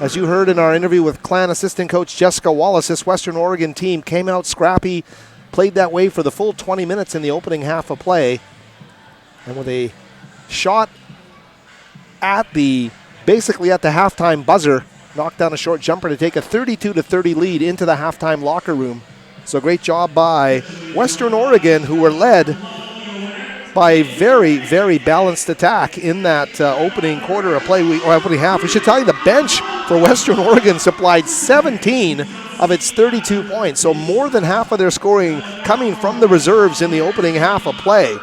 H: as you heard in our interview with Clan assistant coach Jessica Wallace, this Western Oregon team came out scrappy, played that way for the full 20 minutes in the opening half of play. And with a shot basically at the halftime buzzer, knocked down a short jumper to take a 32-30 lead into the halftime locker room. So great job by Western Oregon, who were led by a very, very balanced attack in that opening quarter of play, or opening half. We should tell you the bench for Western Oregon supplied 17 of its 32 points, so more than half of their scoring coming from the reserves in the opening half of play.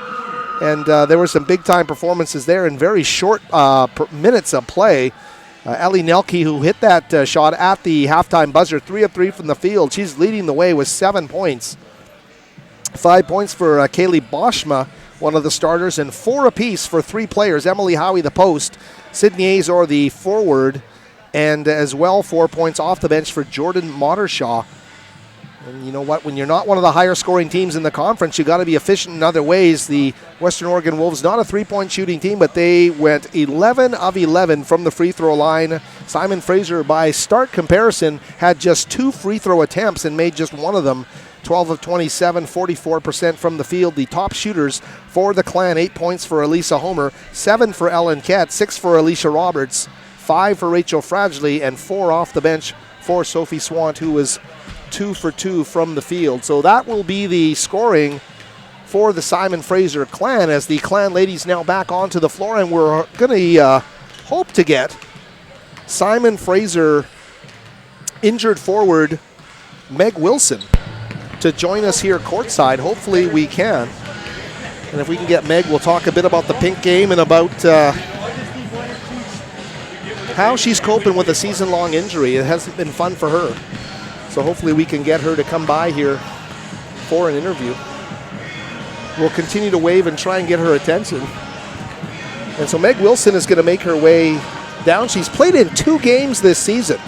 H: And there were some big-time performances there in very short minutes of play. Ellie Nelke, who hit that shot at the halftime buzzer, 3 of 3 from the field. She's leading the way with 7 points. 5 points for Kaylee Boschma, one of the starters, and 4 apiece for 3 players. Emily Howie, the post, Sydney Azor, the forward, and as well 4 points off the bench for Jordan Mottershaw. And you know what? When you're not one of the higher scoring teams in the conference, you got to be efficient in other ways. The Western Oregon Wolves, not a three-point shooting team, but they went 11 of 11 from the free throw line. Simon Fraser, by start comparison, had just 2 free throw attempts and made just one of them. 12 of 27, 44% from the field. The top shooters for the Clan: 8 points for Elisa Homer, 7 for Ellen Kett, 6 for Alicia Roberts, 5 for Rachel Fragile, and 4 off the bench for Sophie Swant, who was 2 for 2 from the field. So that will be the scoring for the Simon Fraser Clan, as the Clan ladies now back onto the floor, and we're going to hope to get Simon Fraser injured forward Meg Wilson to join us here courtside. Hopefully we can. And if we can get Meg, we'll talk a bit about the pink game and about how she's coping with a season-long injury. It hasn't been fun for her. So hopefully we can get her to come by here for an interview. We'll continue to wave and try and get her attention. And so Meg Wilson is going to make her way down. She's played in 2 games this season.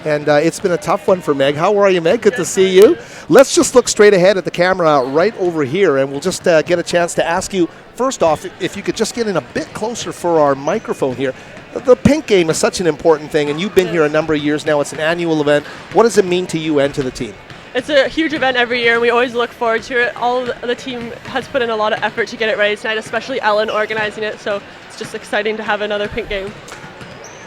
H: And it's been a tough one for Meg. How are you, Meg? Good to see you. Let's just look straight ahead at the camera right over here, and we'll just get a chance to ask you, first off, if you could just get in a bit closer for our microphone here. The pink game is such an important thing, and you've been here a number of years now. It's an annual event. What does it mean to you and to the team?
E: It's a huge event every year, and we always look forward to it. All of the team has put in a lot of effort to get it ready tonight, especially Ellen organizing it, so it's just exciting to have another pink game.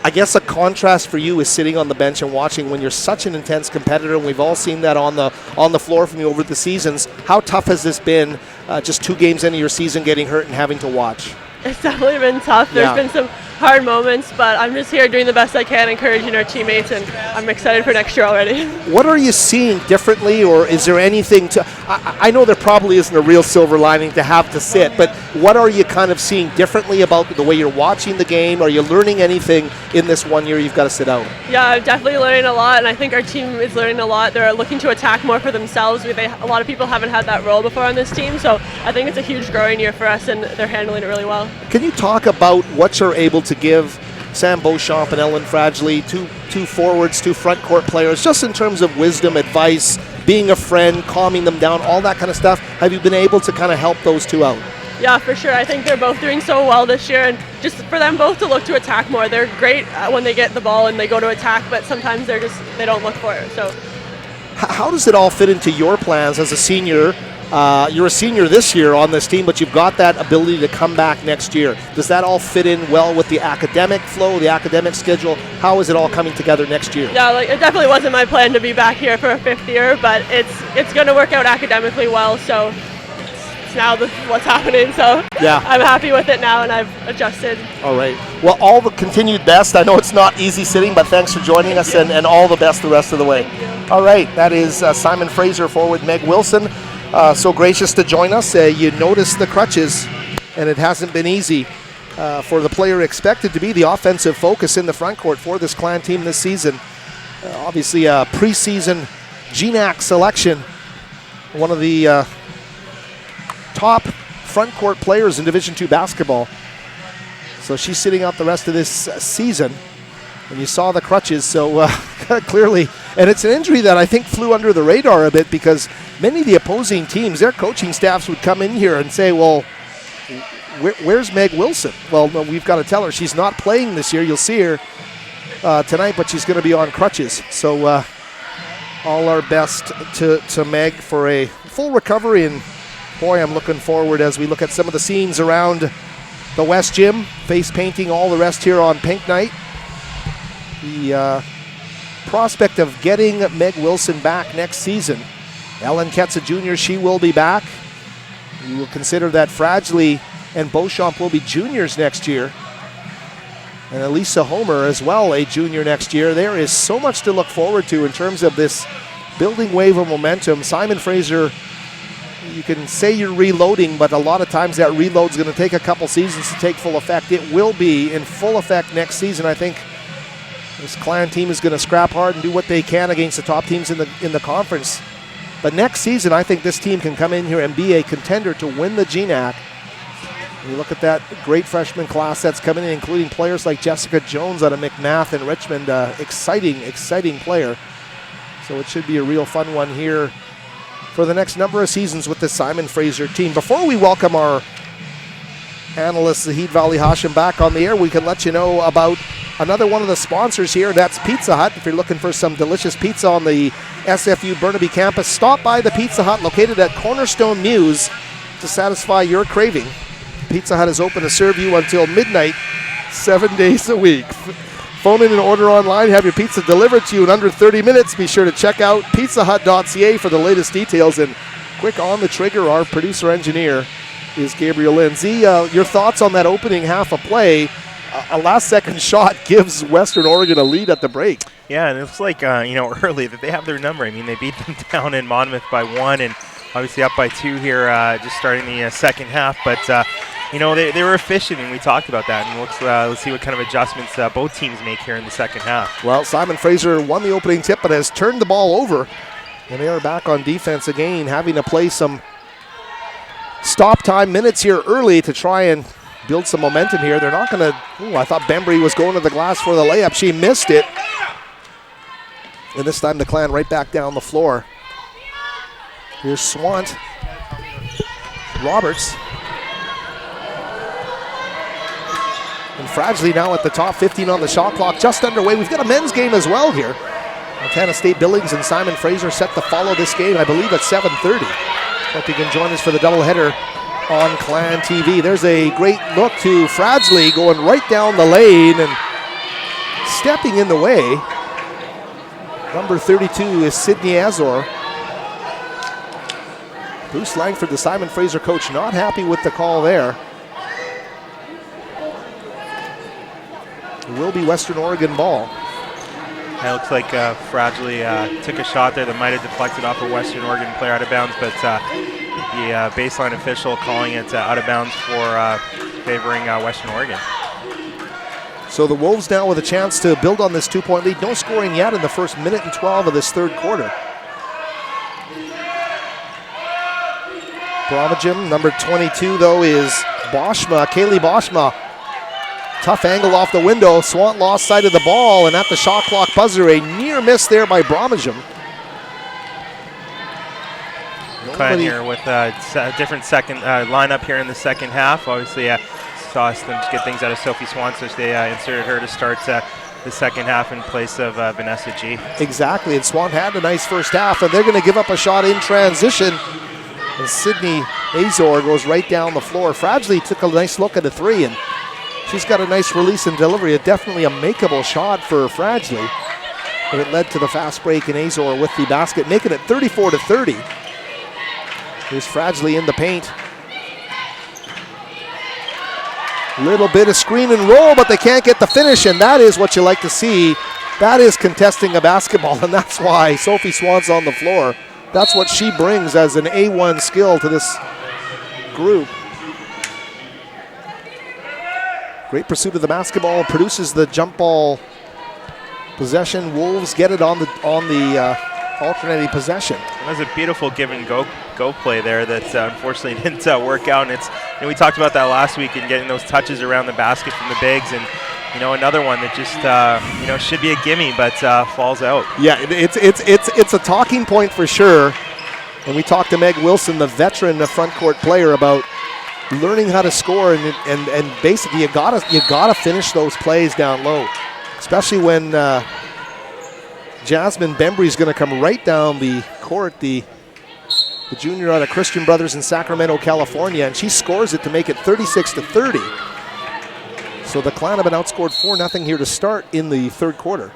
H: I guess a contrast for you is sitting on the bench and watching when you're such an intense competitor, and we've all seen that on the floor from you over the seasons. How tough has this been, just 2 games into your season, getting hurt and having to watch?
E: It's definitely been tough. There's been some hard moments, but I'm just here doing the best I can, encouraging our teammates, and I'm excited for next year already.
H: What are you seeing differently, or is there anything to... I know there probably isn't a real silver lining to have to sit, but what are you kind of seeing differently about the way you're watching the game? Are you learning anything in this 1 year you've got to sit out?
E: Yeah, I'm definitely learning a lot, and I think our team is learning a lot. They're looking to attack more for themselves. A lot of people haven't had that role before on this team, so I think it's a huge growing year for us, and they're handling it really well.
H: Can you talk about what you're able to give Sam Beauchamp and Ellen Fragile, two forwards, 2 front court players, just in terms of wisdom, advice, being a friend, calming them down, all that kind of stuff? Have you been able to kind of help those 2 out?
E: Yeah, for sure. I think they're both doing so well this year, and just for them both to look to attack more. They're great when they get the ball and they go to attack, but sometimes they don't look for it. So,
H: how does it all fit into your plans as a senior? You're a senior this year on this team, but you've got that ability to come back next year. Does that all fit in well with the academic flow, the academic schedule? How is it all coming together next year?
E: Yeah, it definitely wasn't my plan to be back here for a 5th year, but it's going to work out academically well, so it's now what's happening. So yeah, I'm happy with it now, and I've adjusted.
H: All right. Well, all the continued best. I know it's not easy sitting, but thanks for joining us, and all the best the rest of the way. All right. That is Simon Fraser forward Meg Wilson. So gracious to join us. You notice the crutches, and it hasn't been easy for the player expected to be the offensive focus in the front court for this Clan team this season. Obviously a preseason GNAC selection, one of the top front court players in Division II basketball. So she's sitting out the rest of this season, and you saw the crutches, so clearly, and it's an injury that I think flew under the radar a bit, because many of the opposing teams, their coaching staffs would come in here and say, well, where's Meg Wilson? Well, no, we've got to tell her she's not playing this year. You'll see her tonight, but she's going to be on crutches. So all our best to Meg for a full recovery, and boy, I'm looking forward as we look at some of the scenes around the West Gym, face painting, all the rest here on Pink Night. The prospect of getting Meg Wilson back next season. Ellen Kett's a junior, she will be back. We will consider that Fragile and Beauchamp will be juniors next year. And Elisa Homer as well, a junior next year. There is so much to look forward to in terms of this building wave of momentum. Simon Fraser, you can say you're reloading, but a lot of times that reload's going to take a couple seasons to take full effect. It will be in full effect next season. I think this Clan team is going to scrap hard and do what they can against the top teams in the conference. But next season, I think this team can come in here and be a contender to win the GNAC. You look at that great freshman class that's coming in, including players like Jessica Jones out of McMath and Richmond. Exciting player. So it should be a real fun one here for the next number of seasons with the Simon Fraser team. Before we welcome our analyst, Zahid Valley Hashim, back on the air, we can let you know about another one of the sponsors here. That's Pizza Hut. If you're looking for some delicious pizza on the SFU Burnaby campus, stop by the Pizza Hut located at Cornerstone Mews to satisfy your craving. Pizza Hut is open to serve you until midnight, 7 days a week. Phone in and order online. Have your pizza delivered to you in under 30 minutes. Be sure to check out pizzahut.ca for the latest details. And quick on the trigger, our producer engineer is Gabriel Lindsay. Your thoughts on that opening half of play? A last-second shot gives Western Oregon a lead at the break.
J: Yeah, and it looks like, early that they have their number. I mean, they beat them down in Monmouth by 1 and obviously up by 2 here just starting the second half. But, they were efficient, and we talked about that. And let's see what kind of adjustments both teams make here in the second half.
H: Well, Simon Fraser won the opening tip but has turned the ball over. And they are back on defense again, having to play some stop time minutes here early to try and build some momentum here. They're not going to... I thought Bembry was going to the glass for the layup. She missed it. And this time the Clan right back down the floor. Here's Swant. Roberts. And Fragile now at the top, 15 on the shot clock, just underway. We've got a men's game as well here. Montana State Billings and Simon Fraser set to follow this game, I believe, at 7:30. Hope you can join us for the doubleheader on Clan TV. There's a great look to Fragile going right down the lane and stepping in the way. Number 32 is Sydney Azor. Bruce Langford, the Simon Fraser coach, not happy with the call there. It will be Western Oregon ball.
J: It looks like Fragile took a shot there that might have deflected off a Western Oregon player out of bounds, but the baseline official calling it out of bounds for favoring Western Oregon.
H: So the Wolves now with a chance to build on this 2-point lead. No scoring yet in the first minute and 12 of this third quarter. Bromagem, number 22, though, is Boschma, Kaylee Boschma. Tough angle off the window. Swant lost sight of the ball, and at the shot clock buzzer, a near miss there by Bromagem.
J: Clan here with a different second lineup here in the second half. Obviously, saw them get things out of Sophie Swan, so they inserted her to start the second half in place of Vanessa G.
H: Exactly, and Swan had a nice first half, and they're going to give up a shot in transition. And Sydney Azor goes right down the floor. Fragile took a nice look at the three, and she's got a nice release and delivery. Definitely a makeable shot for Fragile. But it led to the fast break, and Azor with the basket, making it 34-30. Here's Fragile in the paint. Little bit of screen and roll, but they can't get the finish, and that is what you like to see. That is contesting a basketball, and that's why Sophie Swan's on the floor. That's what she brings as an A1 skill to this group. Great pursuit of the basketball, produces the jump ball possession. Wolves get it on the alternating possession.
J: That was a beautiful give and go play there that unfortunately didn't work out. And it's we talked about that last week and getting those touches around the basket from the bigs, and another one that just should be a gimme but falls out.
H: Yeah, it's a talking point for sure. And we talked to Meg Wilson, the veteran, the front court player, about learning how to score and basically you gotta finish those plays down low, especially when Jasmine Bembry is going to come right down the court, the junior out of Christian Brothers in Sacramento, California, and she scores it to make it 36-30. So the Clan have been outscored 4-0 here to start in the third quarter.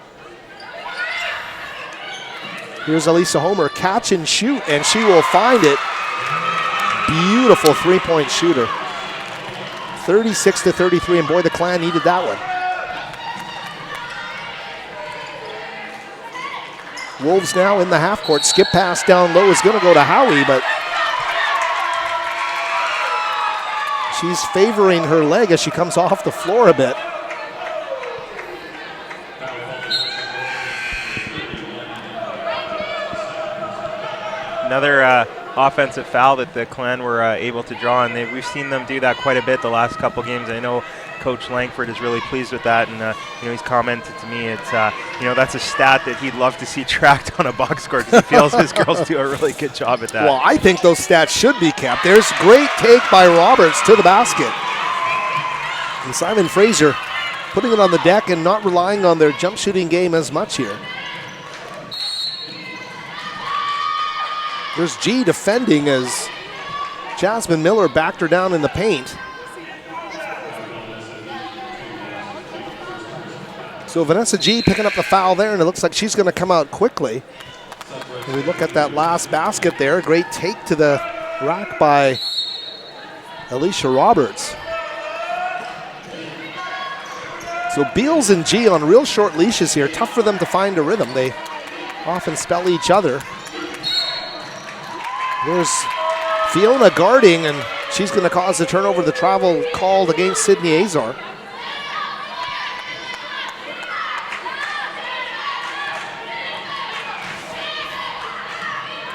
H: Here's Elisa Homer, catch and shoot, and she will find it. Beautiful three-point shooter. 36-33, and boy, the Clan needed that one. Wolves now in the half court. Skip pass down low is going to go to Howie, but she's favoring her leg as she comes off the floor a bit.
J: Another offensive foul that the Clan were able to draw, and we've seen them do that quite a bit the last couple games. I know Coach Langford is really pleased with that, and he's commented to me it's that's a stat that he'd love to see tracked on a box score because he feels his girls do a really good job at that.
H: Well, I think those stats should be kept. There's great take by Roberts to the basket. And Simon Fraser putting it on the deck and not relying on their jump shooting game as much here. There's G defending as Jasmine Miller backed her down in the paint. So Vanessa G picking up the foul there, and it looks like she's going to come out quickly. And we look at that last basket there. Great take to the rack by Alicia Roberts. So Beals and G on real short leashes here. Tough for them to find a rhythm. They often spell each other. There's Fiona guarding, and she's going to cause the turnover, the travel called against Sydney Azar.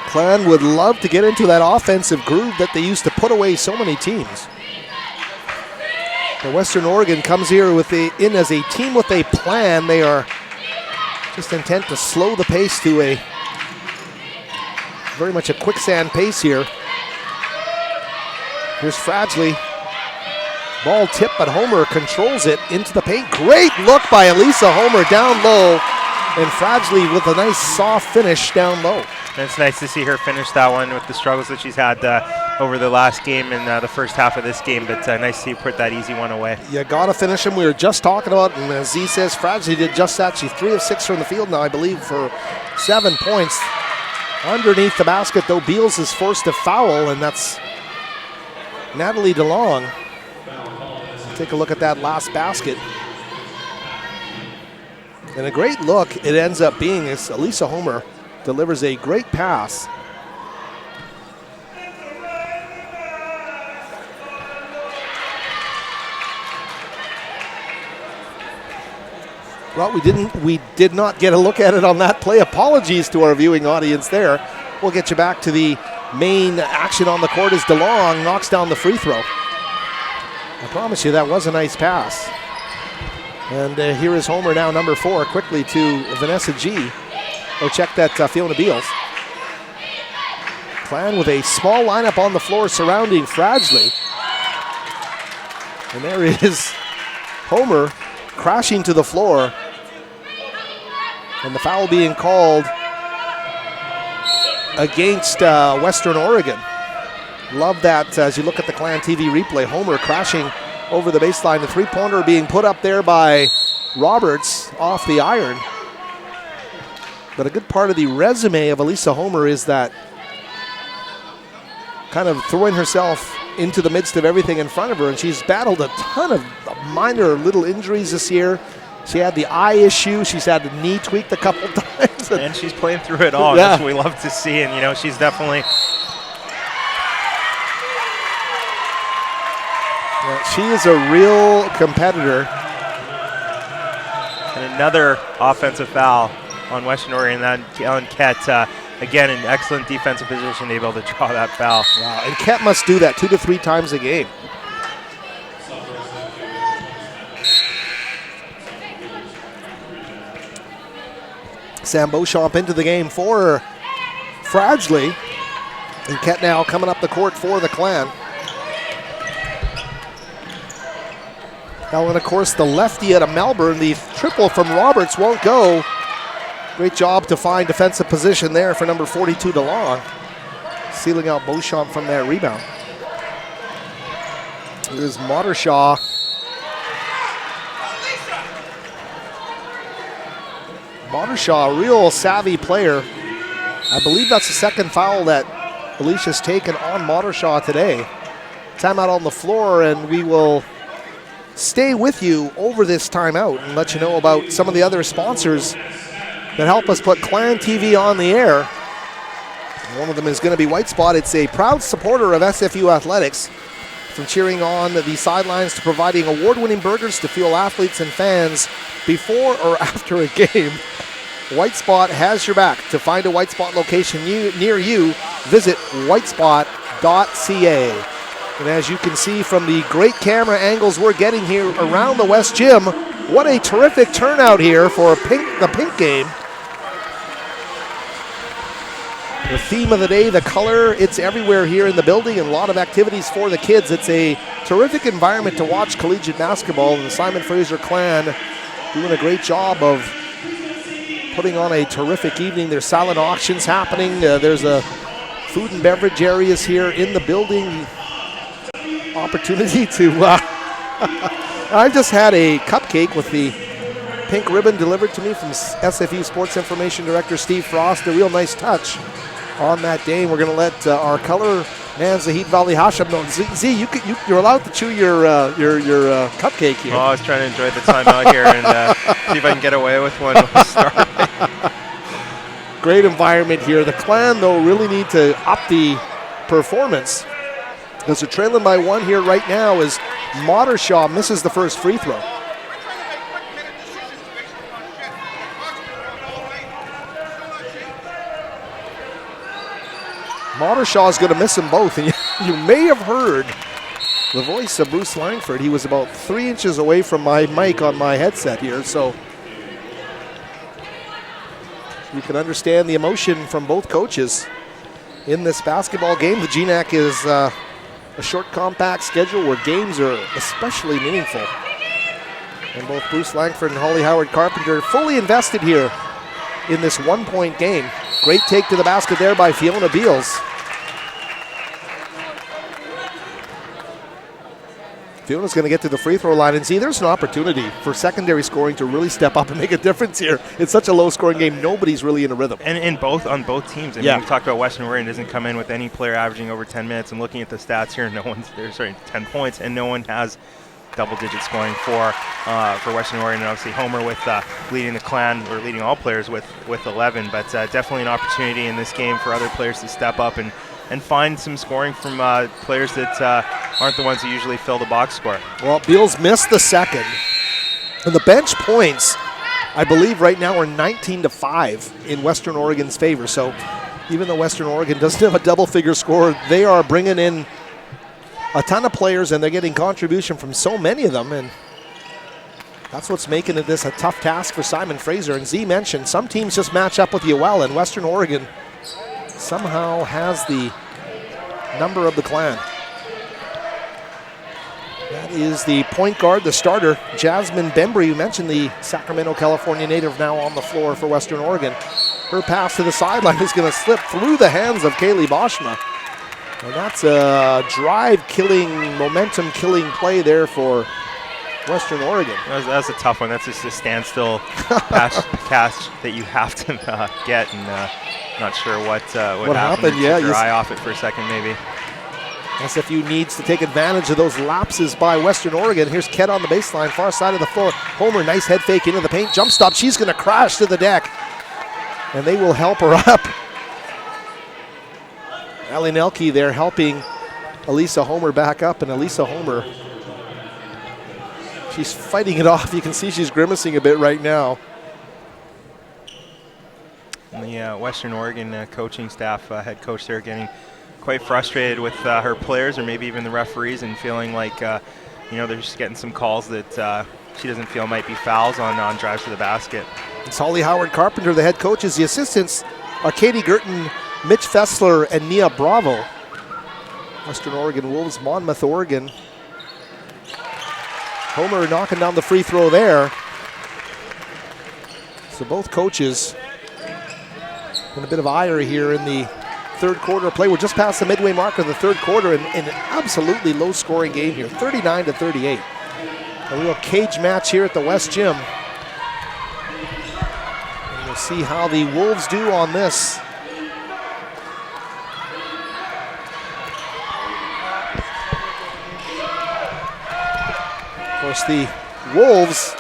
H: Clan would love to get into that offensive groove that they used to put away so many teams. The Western Oregon comes here in as a team with a plan. They are just intent to slow the pace to a very much a quicksand pace here. Here's Fradgley. Ball tipped, but Homer controls it into the paint. Great look by Elisa Homer down low, and Fradgley with a nice soft finish down low.
J: And it's nice to see her finish that one with the struggles that she's had over the last game and the first half of this game, but nice to see her put that easy one away.
H: You got to finish him. We were just talking about, and as Z says, Fradgley did just that. She's 3 of 6 from the field now, I believe, for 7 points. Underneath the basket, though, Beals is forced to foul, and that's Natalie DeLong. Take a look at that last basket. And a great look it ends up being as Elisa Homer delivers a great pass. Well, we did not get a look at it on that play. Apologies to our viewing audience there. We'll get you back to the main action on the court as DeLong knocks down the free throw. I promise you that was a nice pass. And here is Homer now, number 4, quickly to Vanessa G. Oh, check that Fiona Beals. Clan with a small lineup on the floor surrounding Fradgley. And there is Homer crashing to the floor. And the foul being called against Western Oregon. Love that as you look at the Clan TV replay. Homer crashing over the baseline. The three-pointer being put up there by Roberts off the iron. But a good part of the resume of Elisa Homer is that kind of throwing herself into the midst of everything in front of her. And she's battled a ton of minor little injuries this year. She had the eye issue. She's had the knee tweaked a couple times.
J: And she's playing through it all.
H: Yeah.
J: That's what we love to see. And, she's definitely...
H: Yeah, she is a real competitor.
J: And another offensive foul on Western Oregon. On Ket, again, an excellent defensive position, able to draw that foul.
H: Wow, and Ket must do that 2 to 3 times a game. Sam Beauchamp into the game for Fradgley. And Ket now coming up the court for the Clan. Now, and of course, the lefty out of Melbourne, the triple from Roberts won't go. Great job to find defensive position there for number 42, DeLong. Sealing out Beauchamp from that rebound. Here's Mottershaw. Mottershaw, a real savvy player. I believe that's the second foul that Alicia's taken on Mottershaw today. Timeout on the floor, and we will stay with you over this timeout and let you know about some of the other sponsors that help us put Clan TV on the air. One of them is going to be White Spot. It's a proud supporter of SFU athletics, from cheering on the sidelines to providing award-winning burgers to fuel athletes and fans before or after a game. White Spot has your back. To find a White Spot location near you, visit whitespot.ca. And as you can see from the great camera angles we're getting here around the West Gym, what a terrific turnout here for the pink game. The theme of the day, the color, it's everywhere here in the building, and a lot of activities for the kids. It's a terrific environment to watch collegiate basketball, and the Simon Fraser clan doing a great job of putting on a terrific evening. There's silent auctions happening. There's a food and beverage areas here in the building. Opportunity to, I just had a cupcake with the pink ribbon delivered to me from SFU Sports Information Director Steve Frost. A real nice touch on that day. We're going to let our color man, Zahid Vali Hashim, know. Z, you're allowed to chew your cupcake here.
J: Oh, I was trying to enjoy the time out here and see if I can get away with one.
H: Great environment here. The clan, though, really need to up the performance, because they're trailing by one here right now as Modershaw misses the first free throw. Modershaw is going to miss them both, and you may have heard the voice of Bruce Langford. He was about 3 inches away from my mic on my headset here, so you can understand the emotion from both coaches in this basketball game. The GNAC is a short, compact schedule where games are especially meaningful. And both Bruce Langford and Holly Howard Carpenter fully invested here in this one-point game. Great take to the basket there by Fiona Beals. Fiona's going to get to the free throw line, and see, there's an opportunity for secondary scoring to really step up and make a difference here. It's such a low-scoring game. Nobody's really in a rhythm.
J: And on both teams. I mean, we've talked about Western Oregon doesn't come in with any player averaging over 10 minutes, and looking at the stats here, 10 points, and no one has double-digit scoring for Western Oregon. And obviously Homer with leading the clan, or leading all players with 11. But definitely an opportunity in this game for other players to step up and find some scoring from players that aren't the ones who usually fill the box score.
H: Well, Beals missed the second. And the bench points, I believe right now, are 19-5 in Western Oregon's favor. So even though Western Oregon doesn't have a double-figure score, they are bringing in a ton of players, and they're getting contribution from so many of them. And that's what's making this a tough task for Simon Fraser. And Z mentioned some teams just match up with you well, and Western Oregon somehow has the number of the clan. That is the point guard, the starter, Jasmine Bembry. You mentioned the Sacramento, California native, now on the floor for Western Oregon. Her pass to the sideline is going to slip through the hands of Kaylee Boschma. And that's a drive-killing, momentum-killing play there for Western Oregon.
J: That's a tough one. That's just a standstill pass that you have to get, and not sure what happened.
H: Yeah,
J: your eye off it for a second, maybe.
H: SFU needs to take advantage of those lapses by Western Oregon. Here's Ket on the baseline, far side of the floor. Homer, nice head fake into the paint, jump stop. She's going to crash to the deck, and they will help her up. Ali Nelke there helping Elisa Homer back up, and Elisa Homer, she's fighting it off. You can see she's grimacing a bit right now.
J: And the Western Oregon coaching staff, head coach there, getting quite frustrated with her players, or maybe even the referees, and feeling like they're just getting some calls that she doesn't feel might be fouls on drives to the basket.
H: It's Holly Howard Carpenter, the head coaches. The assistants are Katie Girton, Mitch Fessler, and Nia Bravo. Western Oregon Wolves, Monmouth, Oregon. Homer knocking down the free throw there. So both coaches in a bit of ire here in the third quarter of play. We're just past the midway mark of the third quarter, and an absolutely low-scoring game here, 39-38. A real cage match here at the West Gym. And we'll see how the Wolves do on this. Of course, the Wolves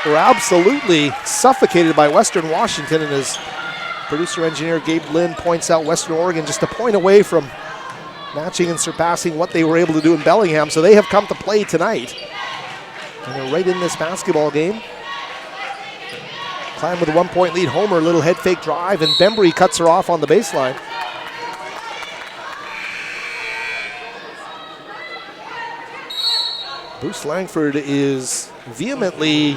H: were absolutely suffocated by Western Washington, and as producer-engineer Gabe Lynn points out, Western Oregon just a point away from matching and surpassing what they were able to do in Bellingham, so they have come to play tonight. And they're right in this basketball game. Climb with a 1-point lead. Homer, little head fake drive, and Bembry cuts her off on the baseline. Bruce Langford is vehemently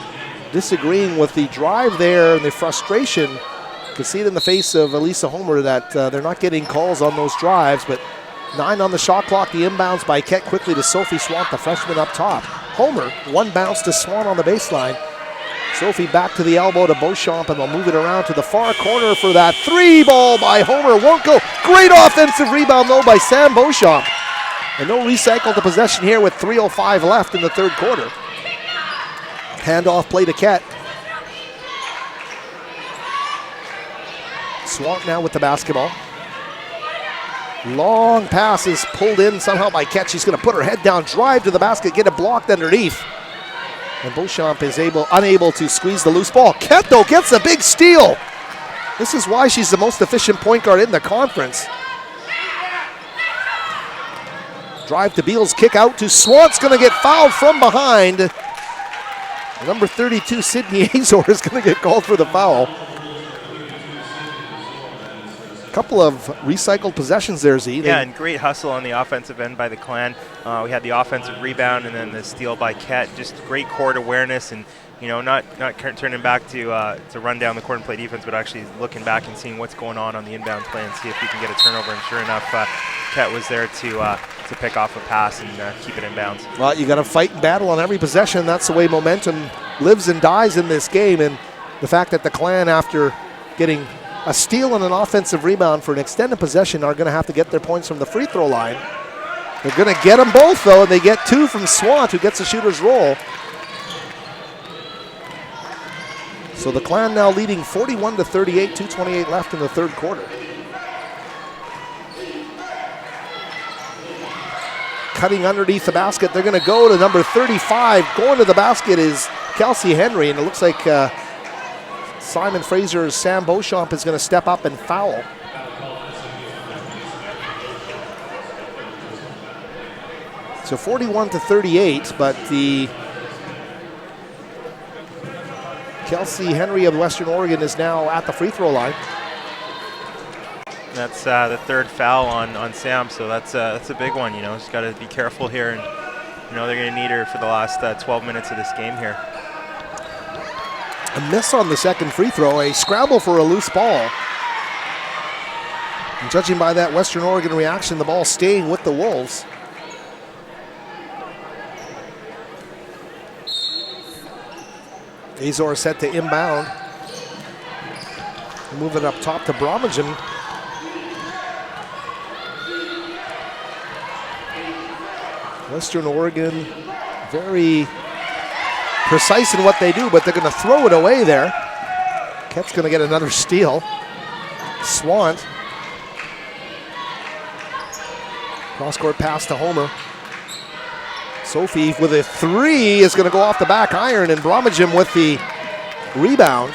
H: disagreeing with the drive there and the frustration. You can see it in the face of Elisa Homer that they're not getting calls on those drives, but 9 on the shot clock. The inbounds by Kett quickly to Sophie Swant, the freshman up top. Homer, 1 bounce to Swan on the baseline. Sophie back to the elbow to Beauchamp, and they'll move it around to the far corner for that 3 ball by Homer. Won't go. Great offensive rebound, though, by Sam Beauchamp. And no recycle to possession here with 3:05 left in the third quarter. Handoff play to Kett. Swant now with the basketball. Long pass is pulled in somehow by Kett. She's going to put her head down, drive to the basket, get it blocked underneath. And Beauchamp is unable to squeeze the loose ball. Kett, though, gets a big steal. This is why she's the most efficient point guard in the conference. Drive to Beals, kick out to Swant's going to get fouled from behind. Number 32, Sydney Azor, is going to get called for the foul. Couple of recycled possessions there, Z.
J: Yeah, and great hustle on the offensive end by the Clan. We had the offensive rebound and then the steal by Kett. Just great court awareness and, not turning back to run down the court and play defense, but actually looking back and seeing what's going on the inbound play and see if we can get a turnover. And sure enough, Kett was there to pick off a pass and keep it inbounds.
H: Well, you got to fight and battle on every possession. That's the way momentum lives and dies in this game. And the fact that the Clan, after getting a steal and an offensive rebound for an extended possession, are going to have to get their points from the free throw line. They're going to get them both, though, and they get 2 from Swant, who gets a shooter's roll. So the Clan now leading 41-38, 2:28 left in the third quarter. Cutting underneath the basket, they're going to go to number 35. Going to the basket is Kelsey Henry, and it looks like Simon Fraser's Sam Beauchamp is going to step up and foul. So 41-38, but the Kelsey Henry of Western Oregon is now at the free throw line.
J: That's the third foul on Sam, so that's a big one. Just got to be careful here, and they're going to need her for the last 12 minutes of this game here.
H: A miss on the second free throw, a scramble for a loose ball. And judging by that Western Oregon reaction, the ball staying with the Wolves. Azor set to inbound. Move it up top to Bromagem. Western Oregon, very precise in what they do, but they're going to throw it away there. Kett's going to get another steal. Swant. Cross-court pass to Homer. Sophie with a 3 is going to go off the back iron, and Bromagem with the rebound.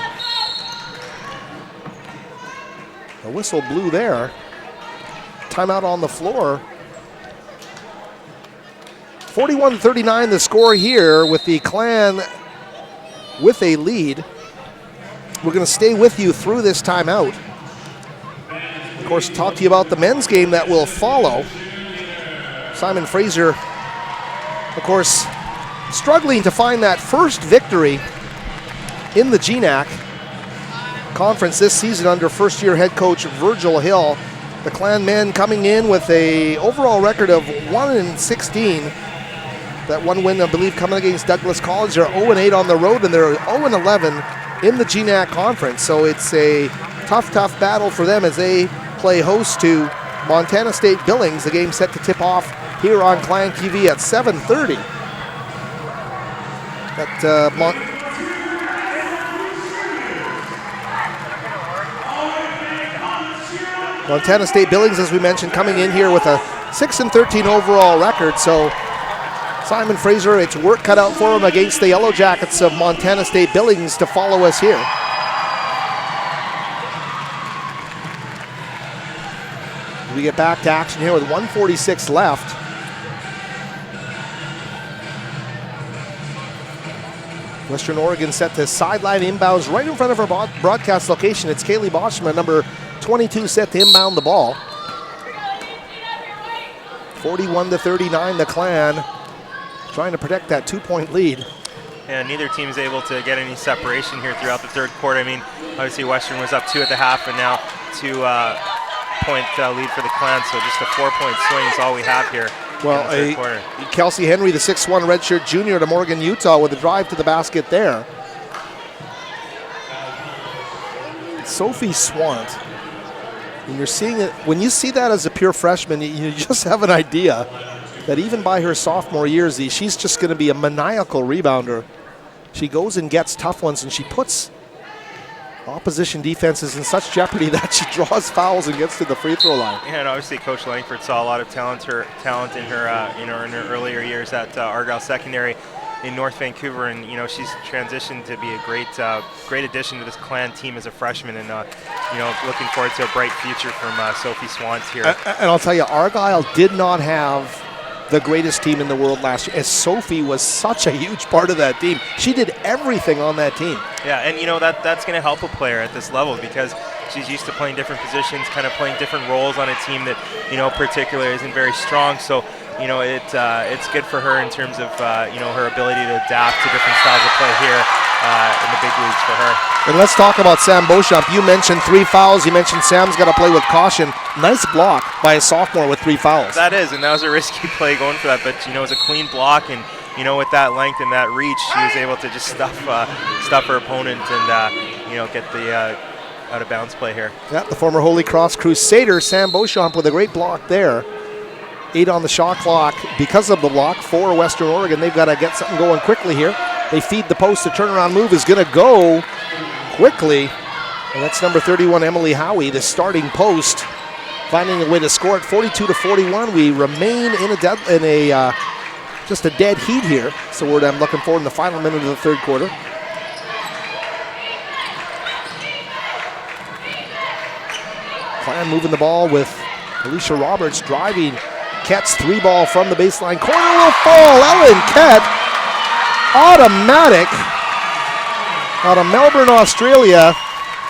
H: The whistle blew there. Timeout on the floor. 41-39 the score here with the Clan with a lead. We're going to stay with you through this timeout. Of course, talk to you about the men's game that will follow. Simon Fraser, of course, struggling to find that first victory in the GNAC conference this season under first-year head coach Virgil Hill. The Clan men coming in with a overall record of 1-16. That one win, I believe, coming against Douglas College. They're 0-8 on the road, and they're 0-11 in the GNAC conference. So it's a tough battle for them as they play host to Montana State Billings. The game set to tip off here on Clan TV at 7:30. Montana State Billings, as we mentioned, coming in here with a 6-13 overall record. So Simon Fraser, it's work cut out for him against the Yellow Jackets of Montana State Billings to follow us here. We get back to action here with 1:46 left. Western Oregon set to sideline inbounds right in front of our broadcast location. It's Kaylee Boschman, number 22, set to inbound the ball. 41-39, the Clan trying to protect that 2-point lead.
J: And neither team is able to get any separation here throughout the third quarter. I mean, obviously Western was up 2 at the half, and now 2-point lead for the Clan, so just a 4-point swing is all we have here.
H: Well, Kelsey Henry, the 6'1 redshirt junior to Morgan, Utah, with a drive to the basket there. Sophie Swant, when you're seeing it, when you see that as a pure freshman, you just have an idea that even by her sophomore years, she's just going to be a maniacal rebounder. She goes and gets tough ones, and she puts opposition defenses in such jeopardy that she draws fouls and gets to the free throw line.
J: Yeah, and obviously Coach Langford saw a lot of talent in her, in her earlier years at Argyle Secondary in North Vancouver, and she's transitioned to be a great addition to this Clan team as a freshman, and looking forward to a bright future from Sophie Swant here.
H: And I'll tell you, Argyle did not have the greatest team in the world last year, as Sophie was such a huge part of that team. She did everything on that team.
J: Yeah, and that's going to help a player at this level because she's used to playing different positions, kind of playing different roles on a team that particularly isn't very strong. So it's good for her in terms of her ability to adapt to different styles of play here in the big leagues for her.
H: And let's talk about Sam Beauchamp. You mentioned 3 fouls. You mentioned Sam's got to play with caution. Nice block by a sophomore with 3 fouls.
J: That is, and that was a risky play going for that, but it was a clean block, and with that length and that reach, she was able to just stuff her opponent and get the out of bounds play here.
H: Yeah, the former Holy Cross Crusader Sam Beauchamp with a great block there. 8 on the shot clock because of the block for Western Oregon. They've got to get something going quickly here. They feed the post. The turnaround move is going to go quickly. And that's number 31, Emily Howie, the starting post, finding a way to score it 42-41. We remain in just a dead heat here. So I'm looking forward in the final minute of the third quarter. Clan moving the ball with Alicia Roberts driving. Kett's 3-ball from the baseline. Corner will fall. Ellen Kett, automatic out of Melbourne, Australia,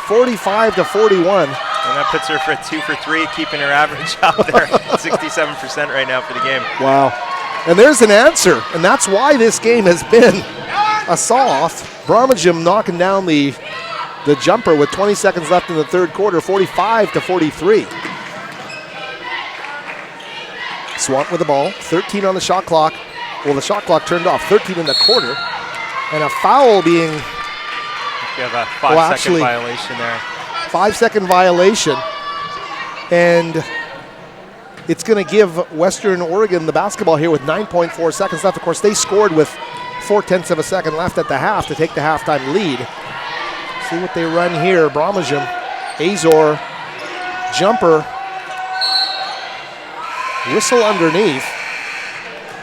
H: 45-41.
J: And that puts her for 2 for 3, keeping her average out there, 67% right now for the game.
H: Wow. And there's an answer, and that's why this game has been a saw-off. Bromagem knocking down the jumper with 20 seconds left in the third quarter, 45-43. Swant with the ball, 13 on the shot clock. Well, the shot clock turned off, 13 in the quarter. And a foul being...
J: You have a 5-second violation there.
H: 5-second violation. And it's going to give Western Oregon the basketball here with 9.4 seconds left. Of course, they scored with 0.4 of a second left at the half to take the halftime lead. See what they run here. Bromagem, Azor, jumper, whistle underneath.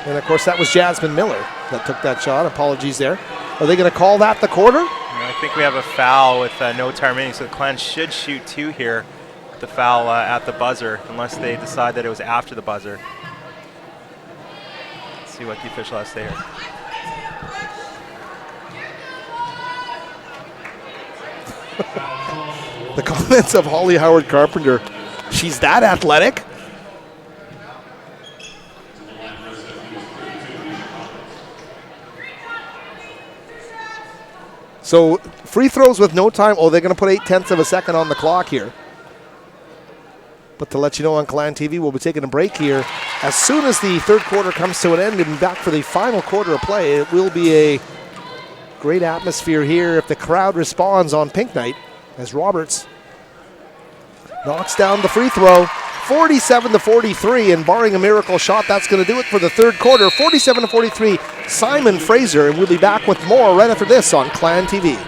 H: And of course, that was Jasmine Miller that took that shot. Apologies there. Are they going to call that the quarter?
J: I think we have a foul with no time remaining, so the Clan should shoot 2 here. The foul at the buzzer, unless they decide that it was after the buzzer. Let's see what the official has to say here.
H: The comments of Holly Howard Carpenter. She's that athletic? So free throws with no time. Oh, they're going to put 0.8 of a second on the clock here. But to let you know on Clan TV, we'll be taking a break here. As soon as the third quarter comes to an end and back for the final quarter of play, it will be a great atmosphere here if the crowd responds on Pink Night as Roberts knocks down the free throw. 47-43, and barring a miracle shot, that's going to do it for the third quarter. 47-43, Simon Fraser, and we'll be back with more right after this on Clan TV.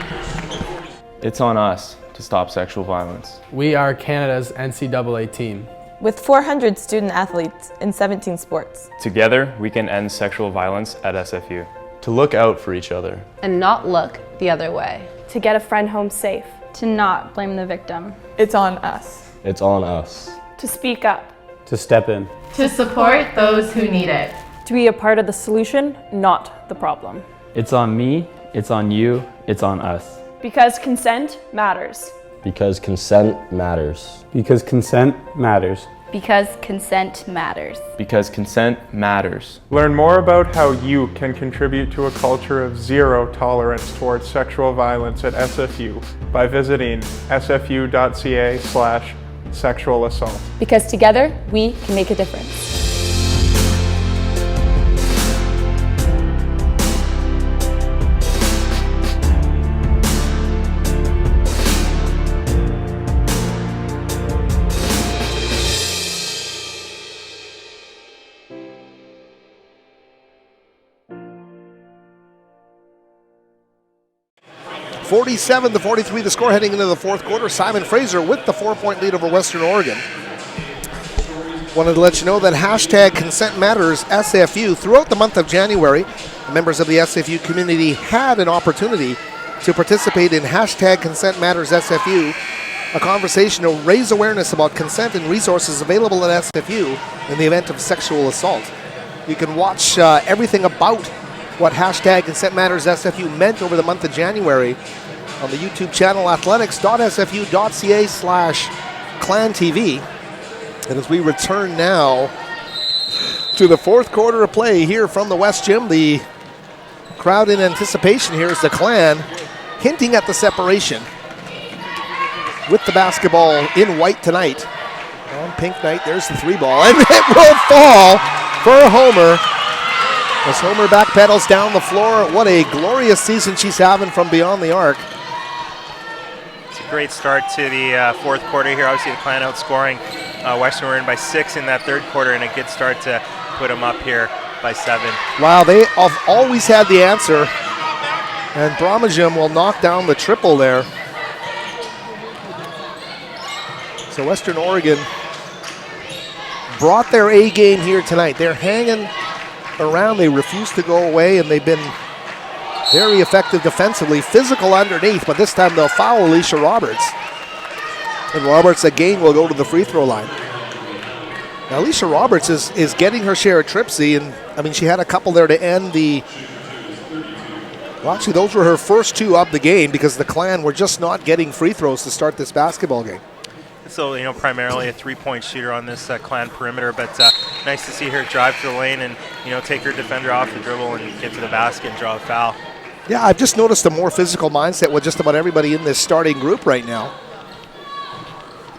O: It's on us to stop sexual violence.
R: We are Canada's NCAA team.
G: With 400 student athletes in 17 sports.
O: Together, we can end sexual violence at SFU.
N: To look out for each other.
A: And not look the other way.
M: To get a friend home safe.
I: To not blame the victim.
G: It's on us.
S: It's on us.
M: To speak up.
S: To step in.
F: To support those who need it.
I: To be a part of the solution, not the problem.
N: It's on me, it's on you, it's on us.
I: Because consent matters.
S: Because consent matters. Because consent matters.
P: Because consent matters.
O: Because consent matters.
T: Learn more about how you can contribute to a culture of zero tolerance towards sexual violence at SFU by visiting sfu.ca/sexual assault.
P: Because together, we can make a difference.
H: (47-43) the score heading into the fourth quarter. Simon Fraser with the 4-point lead over Western Oregon. Wanted to let you know that hashtag Consent Matters SFU throughout the month of January, members of the SFU community had an opportunity to participate in hashtag Consent Matters SFU, a conversation to raise awareness about consent and resources available at SFU in the event of sexual assault. You can watch everything about what hashtag Consent Matters SFU meant over the month of January on the YouTube channel athletics.sfu.ca/ClanTV. And as we return now to the fourth quarter of play here from the West Gym, the crowd in anticipation here is the Clan hinting at the separation with the basketball in white tonight. On pink night, there's the three ball, and it will fall for Homer. As Homer backpedals down the floor, what a glorious season she's having from beyond the arc.
J: It's a great start to the fourth quarter here. Obviously, the Clan outscoring Western Oregon by 6 in that third quarter, and a good start to put them up here by 7.
H: Wow, they have always had the answer, and Bromagem will knock down the triple there. So Western Oregon brought their A game here tonight. They're hanging around, they refuse to go away, and they've been very effective defensively, physical underneath, but this time they'll foul Alicia Roberts. And Roberts again will go to the free throw line. Now Alicia Roberts is getting her share of tripsy, and I mean she had a couple there to end the, well actually those were her first 2 of the game because the Clan were just not getting free throws to start this basketball game.
J: So, you know, primarily a three-point shooter on this Clan perimeter, but nice to see her drive to the lane and, you know, take her defender off the dribble and get to the basket and draw a foul.
H: Yeah, I've just noticed a more physical mindset with just about everybody in this starting group right now.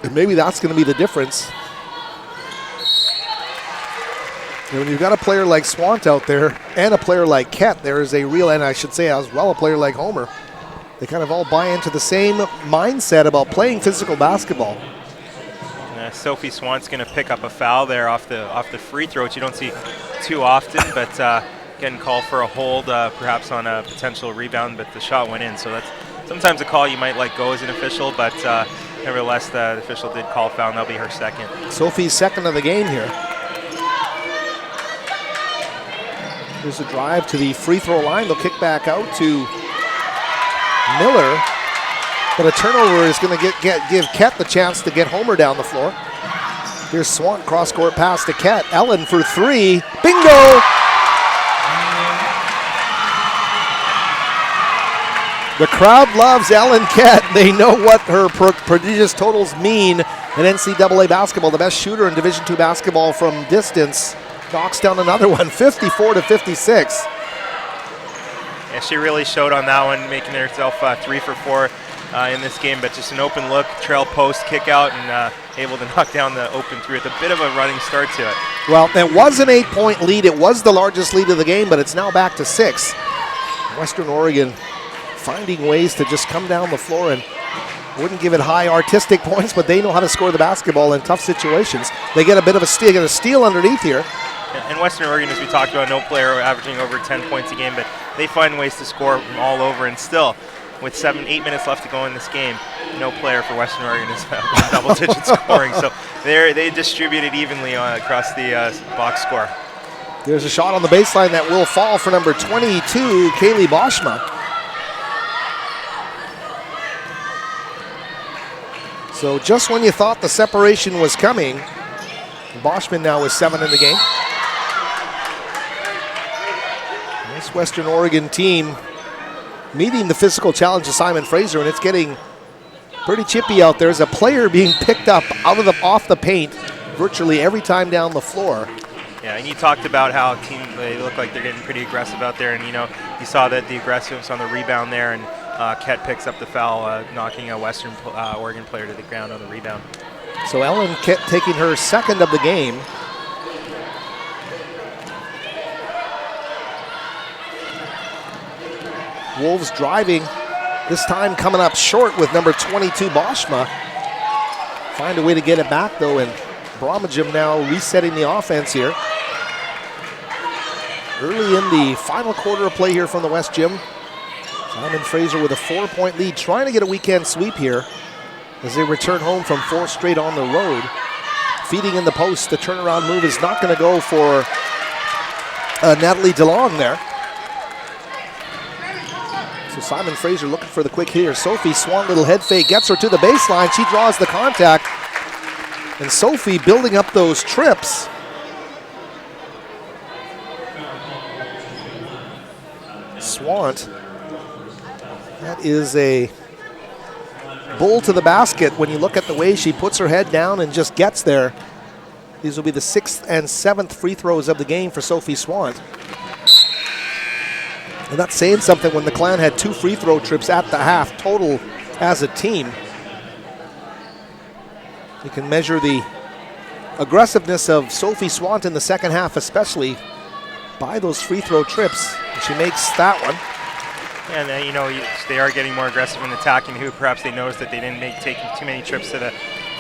H: And maybe that's going to be the difference. And when you've got a player like Swant out there and a player like Kett, there is a real, and I should say as well, a player like Homer. They kind of all buy into the same mindset about playing physical basketball.
J: Sophie Swant's going to pick up a foul there off the free throw, which you don't see too often, but getting called for a hold, perhaps on a potential rebound, but the shot went in. So that's sometimes a call you might let go as an official, but nevertheless, the official did call a foul, and that'll be her second.
H: Sophie's second of the game here. There's a drive to the free throw line. They'll kick back out to Miller, but a turnover is going to give Kett the chance to get Homer down the floor. Here's Swant, cross-court pass to Kett. Ellen for 3. Bingo! The crowd loves Ellen Kett. They know what her prodigious totals mean in NCAA basketball. The best shooter in Division II basketball from distance knocks down another one, 54-56.
J: Yeah, she really showed on that one, making herself 3 for 4 in this game, but just an open look, trail post, kick out, and able to knock down the open 3 with a bit of a running start to it.
H: Well, it was an 8-point lead. It was the largest lead of the game, but it's now back to 6. Western Oregon finding ways to just come down the floor and wouldn't give it high artistic points, but they know how to score the basketball in tough situations. They get a bit of a steal, get a steal underneath here.
J: And Western Oregon, as we talked about, no player averaging over 10 points a game, but they find ways to score from all over, and still, with 8 minutes left to go in this game, no player for Western Oregon is double-digit scoring. So they distribute it evenly across the box score.
H: There's a shot on the baseline that will fall for number 22, Kaylee Boschma. So just when you thought the separation was coming, Boschman now with 7 in the game. This Western Oregon team meeting the physical challenge of Simon Fraser, and it's getting pretty chippy out there. There's a player being picked up off the paint virtually every time down the floor.
J: Yeah, and you talked about how they look like they're getting pretty aggressive out there, and you saw that the aggressiveness on the rebound there, and Ket picks up the foul, knocking a Western Oregon player to the ground on the rebound.
H: So Ellen Ket taking her second of the game. Wolves driving, this time coming up short with number 22 Boschma. Find a way to get it back though, and Bromagem now resetting the offense here. Early in the final quarter of play here from the West Gym. Simon Fraser with a 4-point lead, trying to get a weekend sweep here as they return home from 4 straight on the road. Feeding in the post, the turnaround move is not going to go for Natalie DeLong there. So Simon Fraser looking for the quick hitter. Sophie Swan, little head fake, gets her to the baseline. She draws the contact. And Sophie building up those trips. Swant, that is a bull to the basket when you look at the way she puts her head down and just gets there. These will be the 6th and 7th free throws of the game for Sophie Swant. And that's saying something when the Clan had 2 free throw trips at the half total as a team. You can measure the aggressiveness of Sophie Swant in the second half, especially by those free throw trips. And she makes that one.
J: And they are getting more aggressive in attacking the hoop. Perhaps they noticed that they didn't take too many trips to the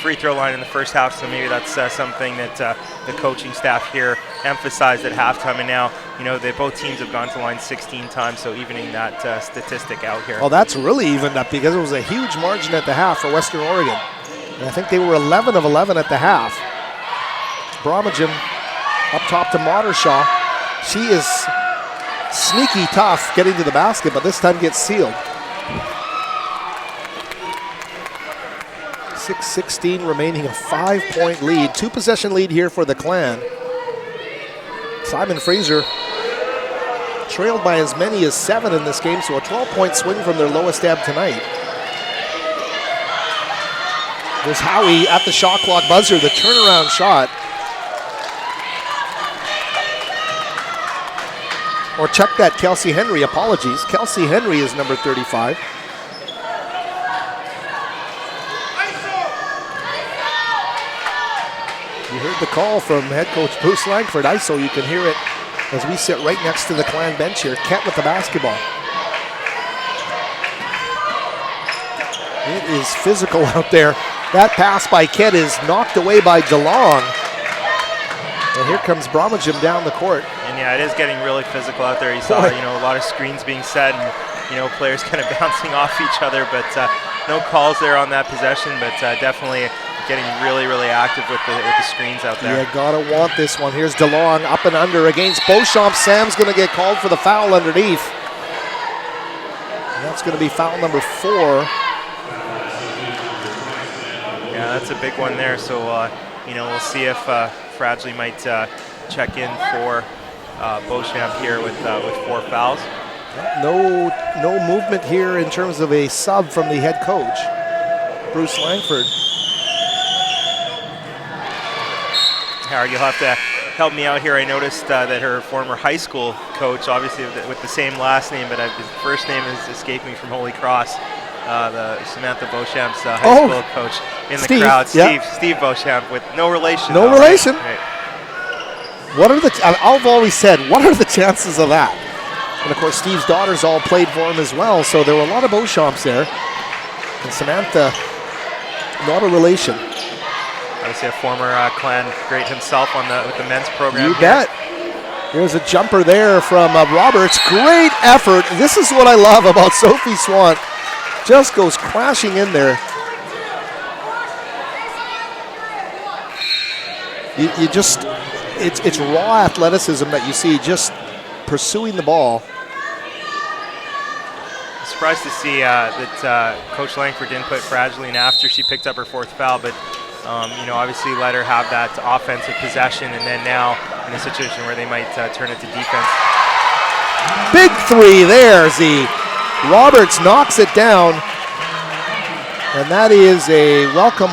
J: free throw line in the first half, so maybe that's something that the coaching staff here emphasized at halftime. And now, both teams have gone to line 16 times, so evening that statistic out here.
H: Well, that's really evened up because it was a huge margin at the half for Western Oregon. And I think they were 11 of 11 at the half. Bromagem up top to Modershaw. She is sneaky tough getting to the basket, but this time gets sealed. 6:16 remaining, a 5-point lead. 2-possession lead here for the Clan. Simon Fraser trailed by as many as 7 in this game, so a 12-point swing from their lowest ebb tonight. There's Howie at the shot clock buzzer, the turnaround shot. Or check that, Kelsey Henry, apologies. Kelsey Henry is number 35. You heard the call from head coach Bruce Langford. ISO, you can hear it as we sit right next to the Clan bench here. Kent with the basketball. It is physical out there. That pass by Kent is knocked away by DeLong. And here comes Bromagem down the court.
J: And yeah, it is getting really physical out there. You saw, a lot of screens being set and, players kind of bouncing off each other, but no calls there on that possession, but definitely getting really, really active with the screens out there.
H: You gotta want this one. Here's DeLong up and under against Beauchamp. Sam's gonna get called for the foul underneath. And that's gonna be foul number 4.
J: Yeah, that's a big one there. So, we'll see if Fradgley might check in for Beauchamp here with 4 fouls.
H: No movement here in terms of a sub from the head coach, Bruce Langford.
J: Howard, you'll have to help me out here. I noticed that her former high school coach, obviously with the same last name, but his first name is escaping me from Holy Cross, the Samantha Beauchamp's high school coach in the crowd, Steve Beauchamp, with no relation.
H: No relation?
J: Right.
H: What are I've always said, what are the chances of that? And of course, Steve's daughters all played for him as well, so there were a lot of Beauchamps there. And Samantha, not a relation.
J: Obviously a former Clan great himself with the men's program.
H: You bet. Here's a jumper there from Roberts. Great effort. This is what I love about Sophie Swan. Just goes crashing in there. You just, it's raw athleticism that you see, just pursuing the ball.
J: Surprised to see that Coach Langford didn't put Fradgley in after she picked up her 4th foul, but obviously let her have that offensive possession, and then now in a situation where they might turn it to defense.
H: Big 3 there, Z. Roberts knocks it down, and that is a welcome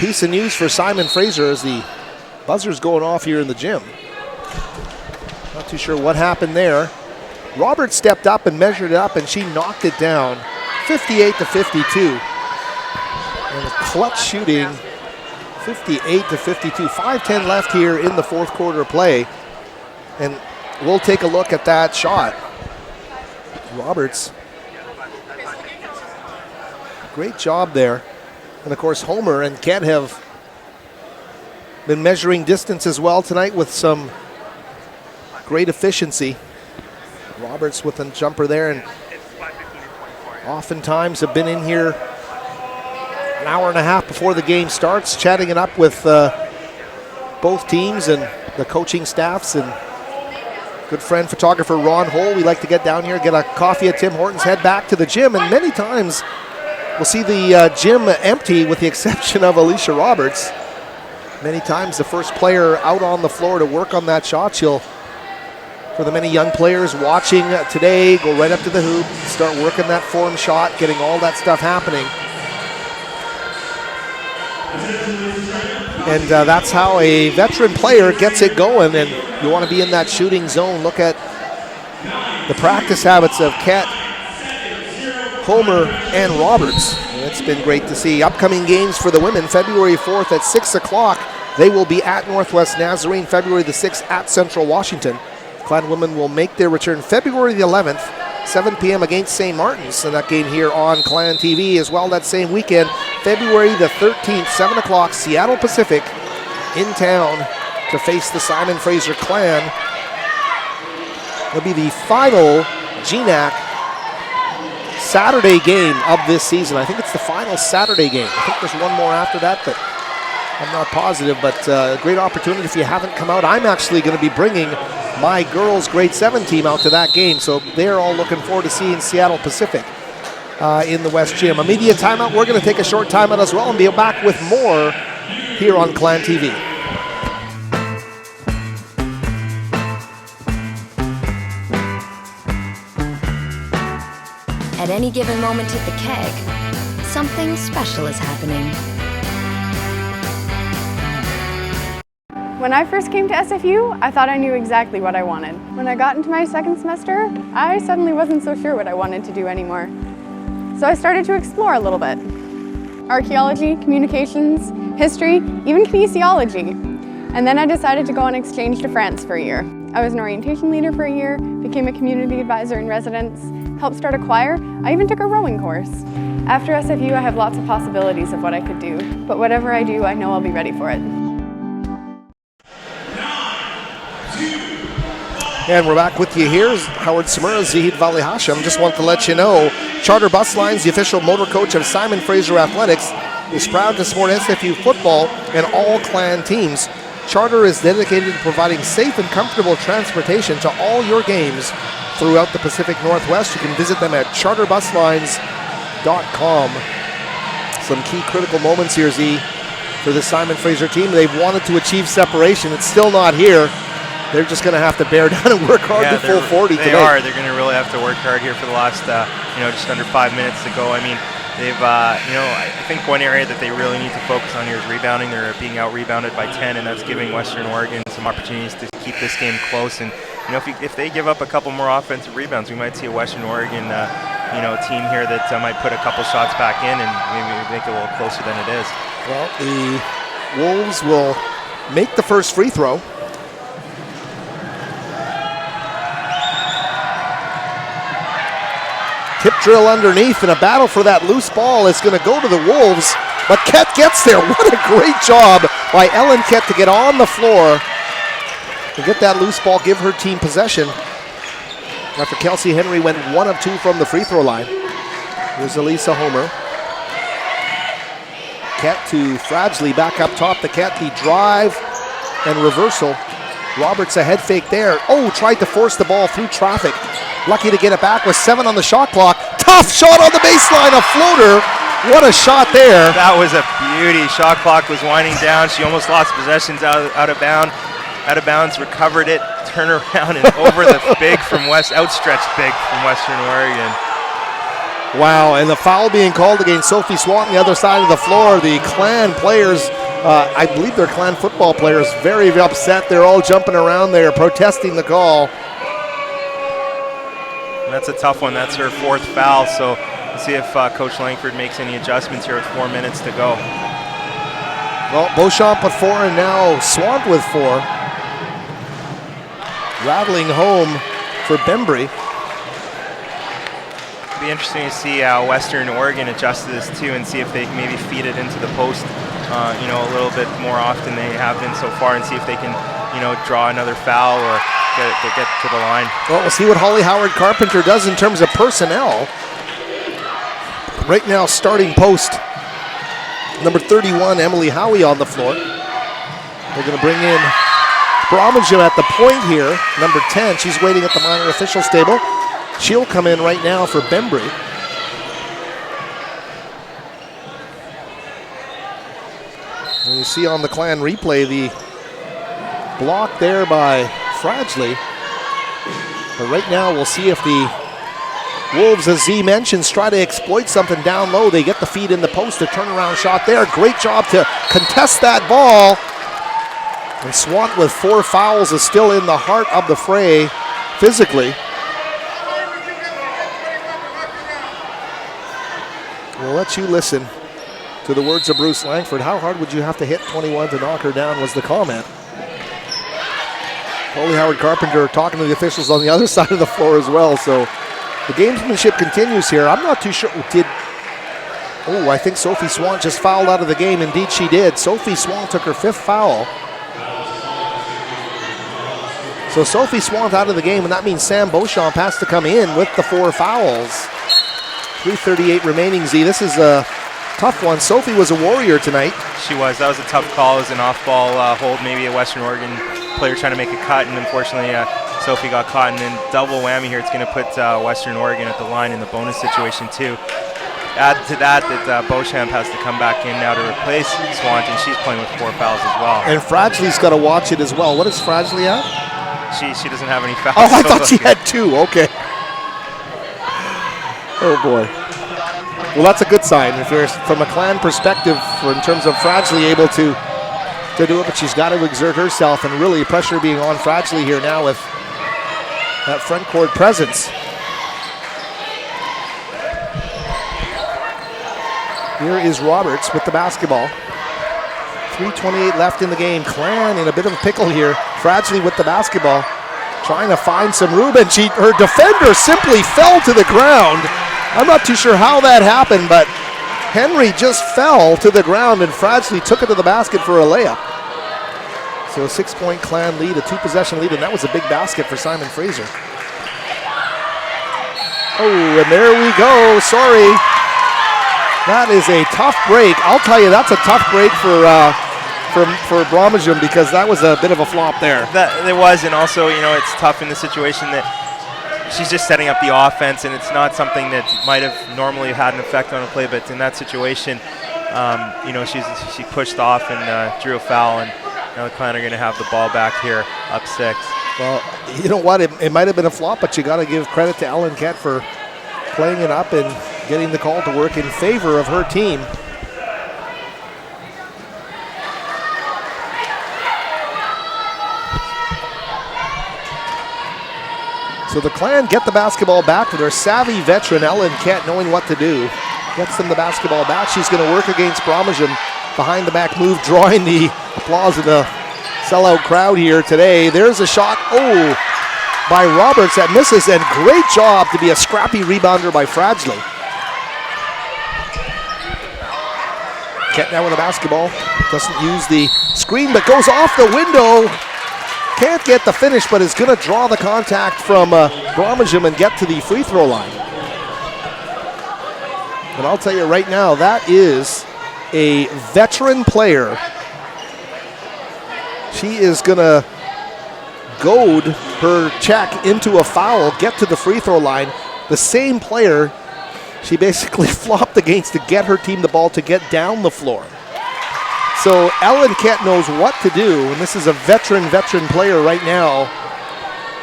H: piece of news for Simon Fraser as the buzzer's going off here in the gym. Not too sure what happened there. Roberts stepped up and measured it up, and she knocked it down 58-52. And a clutch shooting, 58-52. 5:10 left here in the fourth quarter play. And we'll take a look at that shot. Roberts, great job there. And of course, Homer and Ket have been measuring distance as well tonight with some great efficiency. Roberts with a jumper there, and oftentimes have been in here an hour and a half before the game starts, chatting it up with both teams and the coaching staffs, and good friend photographer Ron Hole. We like to get down here, get a coffee at Tim Hortons, head back to the gym, and many times we'll see the gym empty with the exception of Alicia Roberts. Many times the first player out on the floor to work on that shot. She'll, for the many young players watching today, go right up to the hoop, start working that form shot, getting all that stuff happening. And that's how a veteran player gets it going, and you want to be in that shooting zone. Look at the practice habits of Ket, Homer, and Roberts. It's been great to see. Upcoming games for the women, February 4th at 6 o'clock. They will be at Northwest Nazarene. February the 6th at Central Washington. Clan women will make their return February the 11th, 7 p.m. against St. Martin's. And that game here on Clan TV as well that same weekend. February the 13th, 7 o'clock, Seattle Pacific in town to face the Simon Fraser Clan. It'll be the final GNAC Saturday game of this season. I think it's the final Saturday game. I think there's one more after that, but I'm not positive. But a great opportunity if you haven't come out. I'm actually going to be bringing my girls' grade 7 team out to that game, so they're all looking forward to seeing Seattle Pacific in the West Gym. A media timeout. We're going to take a short timeout as well and be back with more here on Clan TV.
K: At any given moment at the keg, something special is happening.
M: When I first came to SFU, I thought I knew exactly what I wanted. When I got into my second semester, I suddenly wasn't so sure what I wanted to do anymore. So I started to explore a little bit. Archaeology, communications, history, even kinesiology. And then I decided to go on exchange to France for a year. I was an orientation leader for a year, became a community advisor in residence, helped start a choir. I even took a rowing course. After SFU, I have lots of possibilities of what I could do, but whatever I do, I know I'll be ready for it.
H: And we're back with you here. Howard Samura, Zahid Vali Hashim. Just want to let you know, Charter Bus Lines, the official motor coach of Simon Fraser Athletics, is proud to support SFU football and all Clan teams. Charter is dedicated to providing safe and comfortable transportation to all your games throughout the Pacific Northwest. You can visit them at charterbuslines.com. Some key critical moments here, Z, for the Simon Fraser team. They've wanted to achieve separation. It's still not here. They're just going to have to bear down and work hard to full 40 today.
J: They're going to really have to work hard here for the last, just under 5 minutes to go. I mean, they've, I think one area that they really need to focus on here is rebounding. They're being out-rebounded by 10, and that's giving Western Oregon some opportunities to keep this game close. And, if they give up a couple more offensive rebounds, we might see a Western Oregon, team here that might put a couple shots back in and maybe make it a little closer than it is.
H: Well, the Wolves will make the first free throw. Tip drill underneath, and a battle for that loose ball is going to go to the Wolves, but Ket gets there. What a great job by Ellen Ket to get on the floor and get that loose ball, give her team possession. After Kelsey Henry went 1 of 2 from the free throw line. Here's Elisa Homer. Ket to Fradgley back up top. The Ket, the drive and reversal. Roberts a head fake there. Oh, tried to force the ball through traffic. Lucky to get it back with 7 on the shot clock. Tough shot on the baseline, a floater. What a shot there.
J: That was a beauty. Shot clock was winding down. She almost lost possessions out of bounds, recovered it, turn around and over the outstretched big from Western Oregon.
H: Wow, and the foul being called against Sophie Swanton on the other side of the floor. The Clan players, I believe they're Clan football players, very upset. They're all jumping around there, protesting the call.
J: And that's a tough one. That's her 4th foul, so let's see if Coach Langford makes any adjustments here with 4 minutes to go.
H: Well, Beauchamp with 4 and now Swant with 4. Rattling home for Bembry.
J: Be interesting to see how Western Oregon adjust to this too, and see if they can maybe feed it into the post, a little bit more often they have been so far, and see if they can, draw another foul or get to the line.
H: Well, we'll see what Holly Howard Carpenter does in terms of personnel. Right now, starting post, number 31, Emily Howie on the floor. They're going to bring in Bromagem at the point here, number 10. She's waiting at the minor officials table. She'll come in right now for Bembry. And you see on the Clan replay the block there by Fradgley. But right now we'll see if the Wolves, as Z mentions, try to exploit something down low. They get the feed in the post, a turnaround shot there. Great job to contest that ball. And Swant with 4 fouls is still in the heart of the fray physically. We'll let you listen to the words of Bruce Langford. How hard would you have to hit 21 to knock her down was the comment. Holly Howard Carpenter talking to the officials on the other side of the floor as well. So the gamesmanship continues here. I'm not too sure. I think Sophie Swan just fouled out of the game. Indeed she did. Sophie Swan took her 5th foul. So Sophie Swan out of the game, and that means Sam Beauchamp has to come in with the 4 fouls. 3:38 remaining, Z. This is a tough one. Sophie was a warrior tonight.
J: She was. That was a tough call. It was an off-ball hold, maybe a Western Oregon player trying to make a cut, and unfortunately Sophie got caught. And then double whammy here. It's going to put Western Oregon at the line in the bonus situation too. Add to that Beauchamp has to come back in now to replace Swanton. She's playing with 4 fouls as well.
H: And Fradgley's got to watch it as well. What does Fradgley have?
J: She doesn't have any fouls.
H: Oh, I thought she had 2. Okay. Oh boy. Well, that's a good sign if you're from a Clan perspective in terms of Fradgley able to do it, but she's got to exert herself, and really pressure being on Fradgley here now with that front court presence. Here is Roberts with the basketball. 3:28 left in the game. Clan in a bit of a pickle here. Fradgley with the basketball, trying to find some room, and her defender simply fell to the ground. I'm not too sure how that happened, but Henry just fell to the ground, and Fradgley took it to the basket for a layup. So a 6-point Clan lead, a 2-possession lead, and that was a big basket for Simon Fraser. Oh, and there we go. Sorry. That is a tough break. I'll tell you, that's a tough break for Bromagem, because that was a bit of a flop there.
J: That it was, and also, it's tough in the situation that she's just setting up the offense, and it's not something that might have normally had an effect on a play, but in that situation, she pushed off and drew a foul, and now the Clan are going to have the ball back here, up 6.
H: Well, you know what? It might have been a flop, but you got to give credit to Ellen Kett for playing it up and getting the call to work in favor of her team. So the Clan get the basketball back with her savvy veteran Ellen Kett knowing what to do. Gets them the basketball back. She's going to work against Bromagem. Behind the back move, drawing the applause of the sellout crowd here today. There's a shot, by Roberts that misses, and great job to be a scrappy rebounder by Fradgley. Kett now with the basketball. Doesn't use the screen, but goes off the window. Can't get the finish, but is going to draw the contact from Bromagem and get to the free throw line. And I'll tell you right now, that is a veteran player. She is going to goad her check into a foul, get to the free throw line. The same player she basically flopped against to get her team the ball to get down the floor. So Ellen Kett knows what to do, and this is a veteran player right now.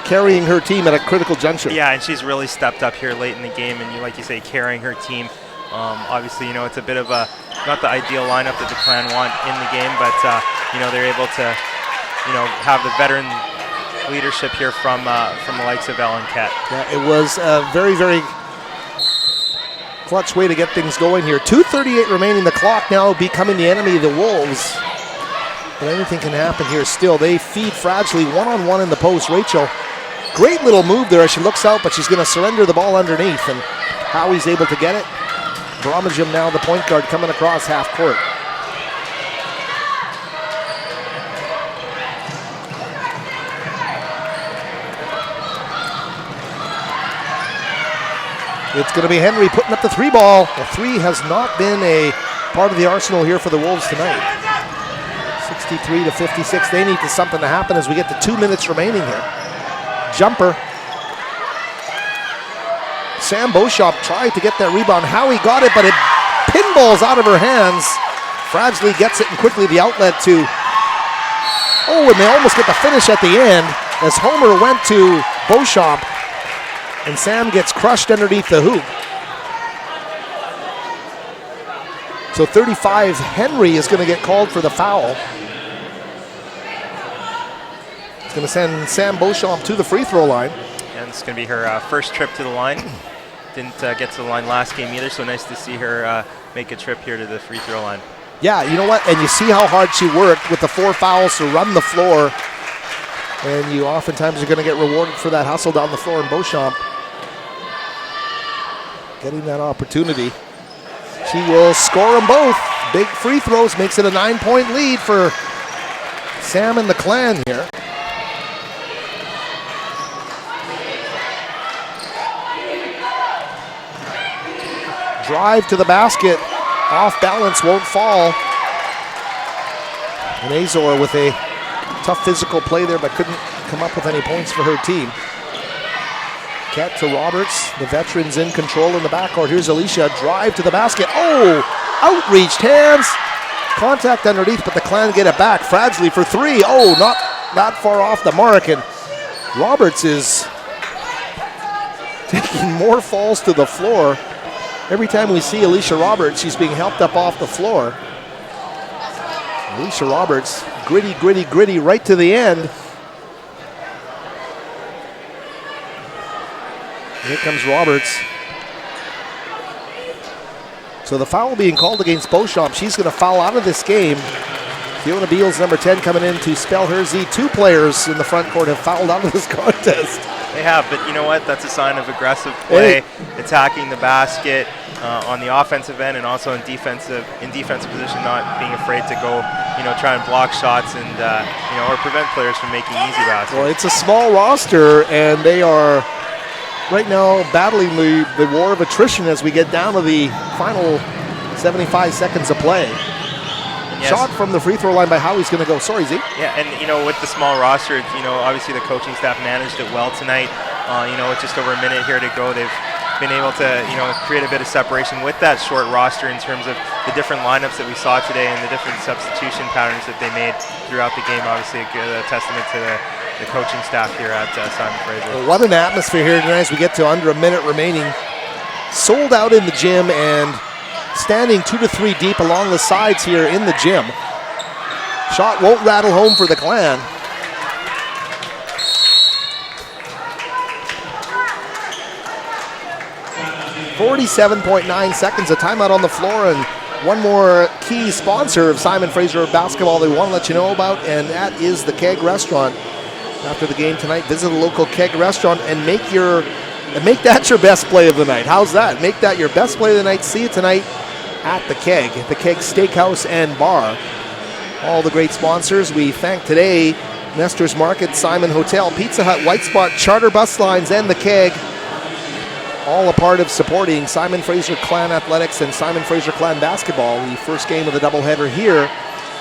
H: carrying her team at a critical juncture.
J: Yeah, and she's really stepped up here late in the game, and like you say, carrying her team. Obviously, it's a bit of a not the ideal lineup that the Clan want in the game, but they're able to have the veteran leadership here from the likes of Ellen Kett.
H: Yeah, it was a very, very clutch way to get things going here. 2:38 remaining. The clock now becoming the enemy of the Wolves. But anything can happen here still. They feed fragilely one-on-one in the post. Rachel, great little move there as she looks out, but she's going to surrender the ball underneath. And Howie's able to get it. Bromagem now the point guard coming across half court. It's going to be Henry putting up the three ball. The three has not been a part of the arsenal here for the Wolves tonight. 63-56. They need something to happen as we get to 2 minutes remaining here. Jumper. Sam Beauchamp tried to get that rebound. Howie got it, but it pinballs out of her hands. Fragilely gets it, and quickly the outlet to... Oh, and they almost get the finish at the end as Homer went to Beauchamp. And Sam gets crushed underneath the hoop. So 35, Henry is going to get called for the foul. It's going to send Sam Beauchamp to the free throw line.
J: And it's going to be her first trip to the line. Didn't get to the line last game either, so nice to see her make a trip here to the free throw line.
H: Yeah, you know what? And you see how hard she worked with the 4 fouls to run the floor. And you oftentimes are going to get rewarded for that hustle down the floor. And Beauchamp getting that opportunity. She will score them both. Big free throws, makes it a 9-point lead for Sam and the Clan here. Drive to the basket, off balance, won't fall. And Azor with a tough physical play there, but couldn't come up with any points for her team. Kett to Roberts, the veterans in control in the backcourt. Here's Alicia, drive to the basket. Oh, outreached hands. Contact underneath, but the Clan get it back. Fragilely for 3. Oh, not that far off the mark. And Roberts is taking more falls to the floor. Every time we see Alicia Roberts, she's being helped up off the floor. Alicia Roberts, gritty, gritty, gritty, right to the end. Here comes Roberts. So the foul being called against Beauchamp. She's going to foul out of this game. Fiona Beals, number 10, coming in to spell her Z. 2 players in the front court have fouled out of this contest.
J: They have, but you know what? That's a sign of aggressive play, attacking the basket on the offensive end, and also in defensive position, not being afraid to go, try and block shots and or prevent players from making easy baskets.
H: Well, it's a small roster, and they are right now battling the war of attrition as we get down to the final 75 seconds of play. Yes. Shot from the free throw line by Howie's going to go. Sorry, Z.
J: Yeah, and with the small roster, obviously the coaching staff managed it well tonight. With just over a minute here to go, they've been able to create a bit of separation with that short roster in terms of the different lineups that we saw today and the different substitution patterns that they made throughout the game. Obviously, a testament to the coaching staff here at Simon Fraser.
H: Well, what an atmosphere here tonight as we get to under a minute remaining. Sold out in the gym and standing 2 to 3 deep along the sides here in the gym. Shot won't rattle home for the Clan. .9 seconds, a timeout on the floor, and one more key sponsor of Simon Fraser basketball they want to let you know about, and that is the Keg Restaurant. After the game tonight, visit a local Keg Restaurant and make that your best play of the night. How's that? Make that your best play of the night. See it tonight at the Keg Steakhouse and Bar. All the great sponsors. We thank today Nestor's Market, Simon Hotel, Pizza Hut, White Spot, Charter Bus Lines, and the Keg. All a part of supporting Simon Fraser Clan Athletics and Simon Fraser Clan Basketball. The first game of the doubleheader here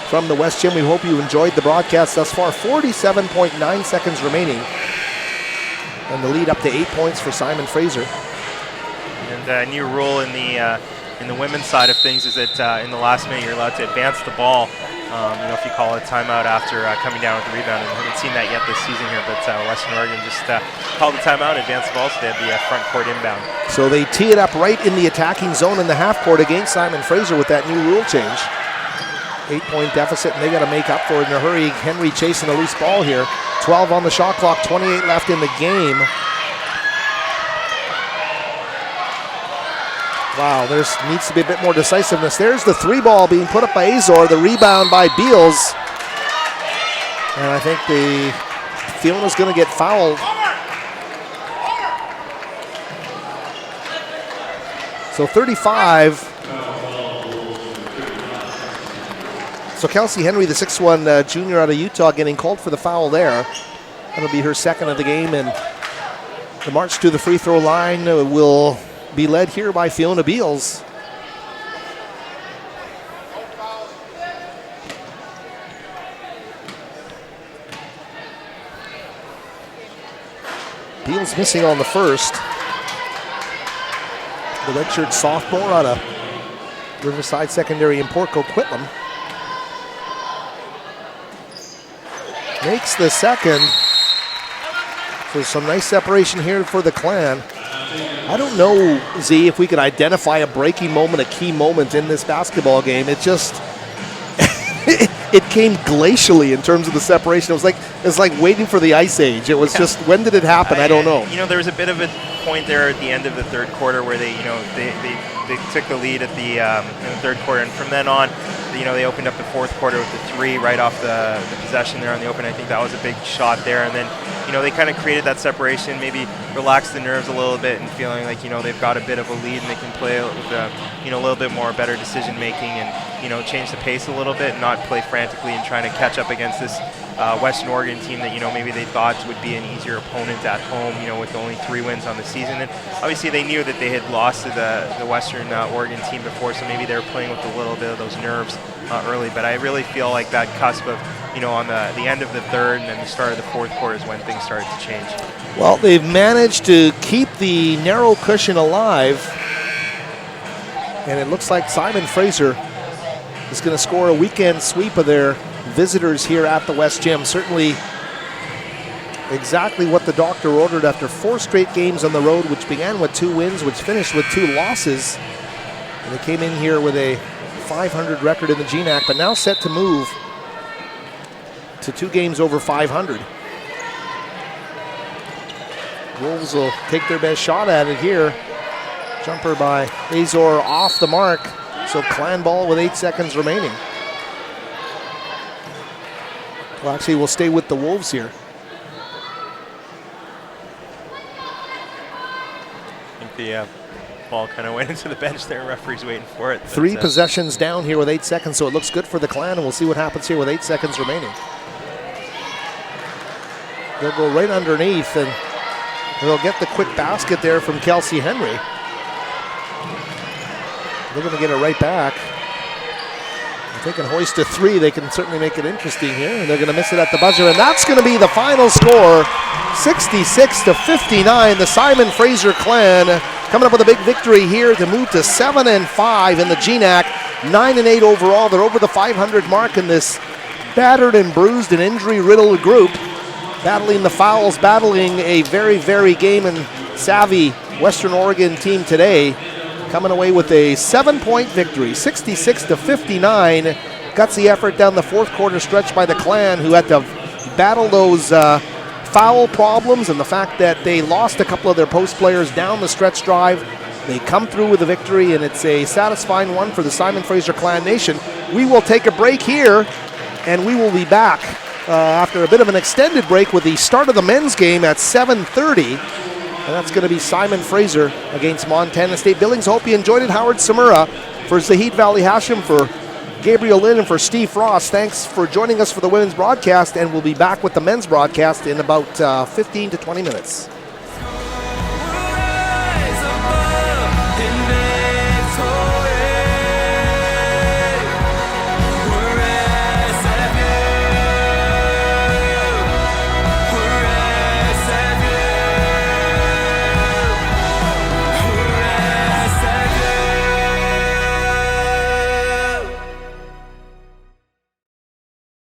H: from the West Gym. We hope you enjoyed the broadcast thus far. 47.9 seconds remaining. And the lead up to 8 points for Simon Fraser.
J: And a new rule in the in the women's side of things is that in the last minute you're allowed to advance the ball. If you call a timeout after coming down with the rebound, and we haven't seen that yet this season here, but Western Oregon just called the timeout, advanced the ball, so they had the front court inbound.
H: So they tee it up right in the attacking zone in the half court against Simon Fraser with that new rule change. 8-point deficit, and they got to make up for it in a hurry. Henry chasing a loose ball here. 12 on the shot clock, 28 left in the game. Wow, there needs to be a bit more decisiveness. There's the 3 ball being put up by Azor, the rebound by Beals. And I think Fiona's going to get fouled. So 35. So Kelsey Henry, the 6'1" junior out of Utah, getting called for the foul there. That'll be her second of the game, and the march to the free throw line will be led here by Fiona Beals. Beals missing on the first. The redshirt sophomore out of Riverside Secondary in Port Coquitlam. Makes the second. So some nice separation here for the Clan. I don't know, Z, if we could identify a breaking moment, a key moment in this basketball game. It just, it came glacially in terms of the separation. It was like waiting for the Ice Age. It was just, when did it happen? I don't know.
J: There was a bit of a point there at the end of the third quarter where they took the lead at in the third quarter, and from then on, they opened up the fourth quarter with the 3 right off the possession there on the open. I think that was a big shot there, and then they kind of created that separation, maybe relaxed the nerves a little bit, and feeling like they've got a bit of a lead and they can play with a little bit more better decision making, and change the pace a little bit and not play frantically and trying to catch up against this Western Oregon team that maybe they thought would be an easier opponent at home, with only 3 wins on the season. And obviously they knew that they had lost to the Western Oregon team before, so maybe they were playing with a little bit of those nerves early. But I really feel like that cusp of on the end of the third and then the start of the fourth quarter is when things started to change.
H: Well, they've managed to keep the narrow cushion alive, and it looks like Simon Fraser is going to score a weekend sweep of their visitors here at the West Gym. Certainly exactly what the doctor ordered after 4 straight games on the road, which began with 2 wins, which finished with 2 losses. And they came in here with a 500 record in the GNAC, but now set to move to 2 games over 500. Wolves will take their best shot at it here. Jumper by Azor off the mark. So Clan ball with 8 seconds remaining. Well, actually, we'll stay with the Wolves here.
J: I think the ball kind of went into the bench there. Referee's waiting for it.
H: 3 possessions down here with 8 seconds, so it looks good for the Clan, and we'll see what happens here with 8 seconds remaining. They'll go right underneath, and they'll get the quick basket there from Kelsey Henry. They're going to get it right back. If they can hoist a 3, they can certainly make it interesting here, and they're going to miss it at the buzzer, and that's going to be the final score, 66-59. The Simon Fraser Clan coming up with a big victory here to move to 7-5 in the GNAC, 9-8 overall. They're over the 500 mark in this battered and bruised and injury-riddled group, battling the fouls, battling a very, very game and savvy Western Oregon team today, coming away with a 7-point victory, 66-59. Gutsy effort down the fourth quarter stretch by the Clan, who had to battle those foul problems and the fact that they lost a couple of their post players down the stretch drive. They come through with a victory, and it's a satisfying one for the Simon Fraser Clan Nation. We will take a break here, and we will be back after a bit of an extended break with the start of the men's game at 7:30. And that's going to be Simon Fraser against Montana State. Billings, hope you enjoyed it. Howard Samura for Zahid Valley Hashem, for Gabriel Lynn, and for Steve Frost. Thanks for joining us for the women's broadcast, and we'll be back with the men's broadcast in about 15 to 20 minutes.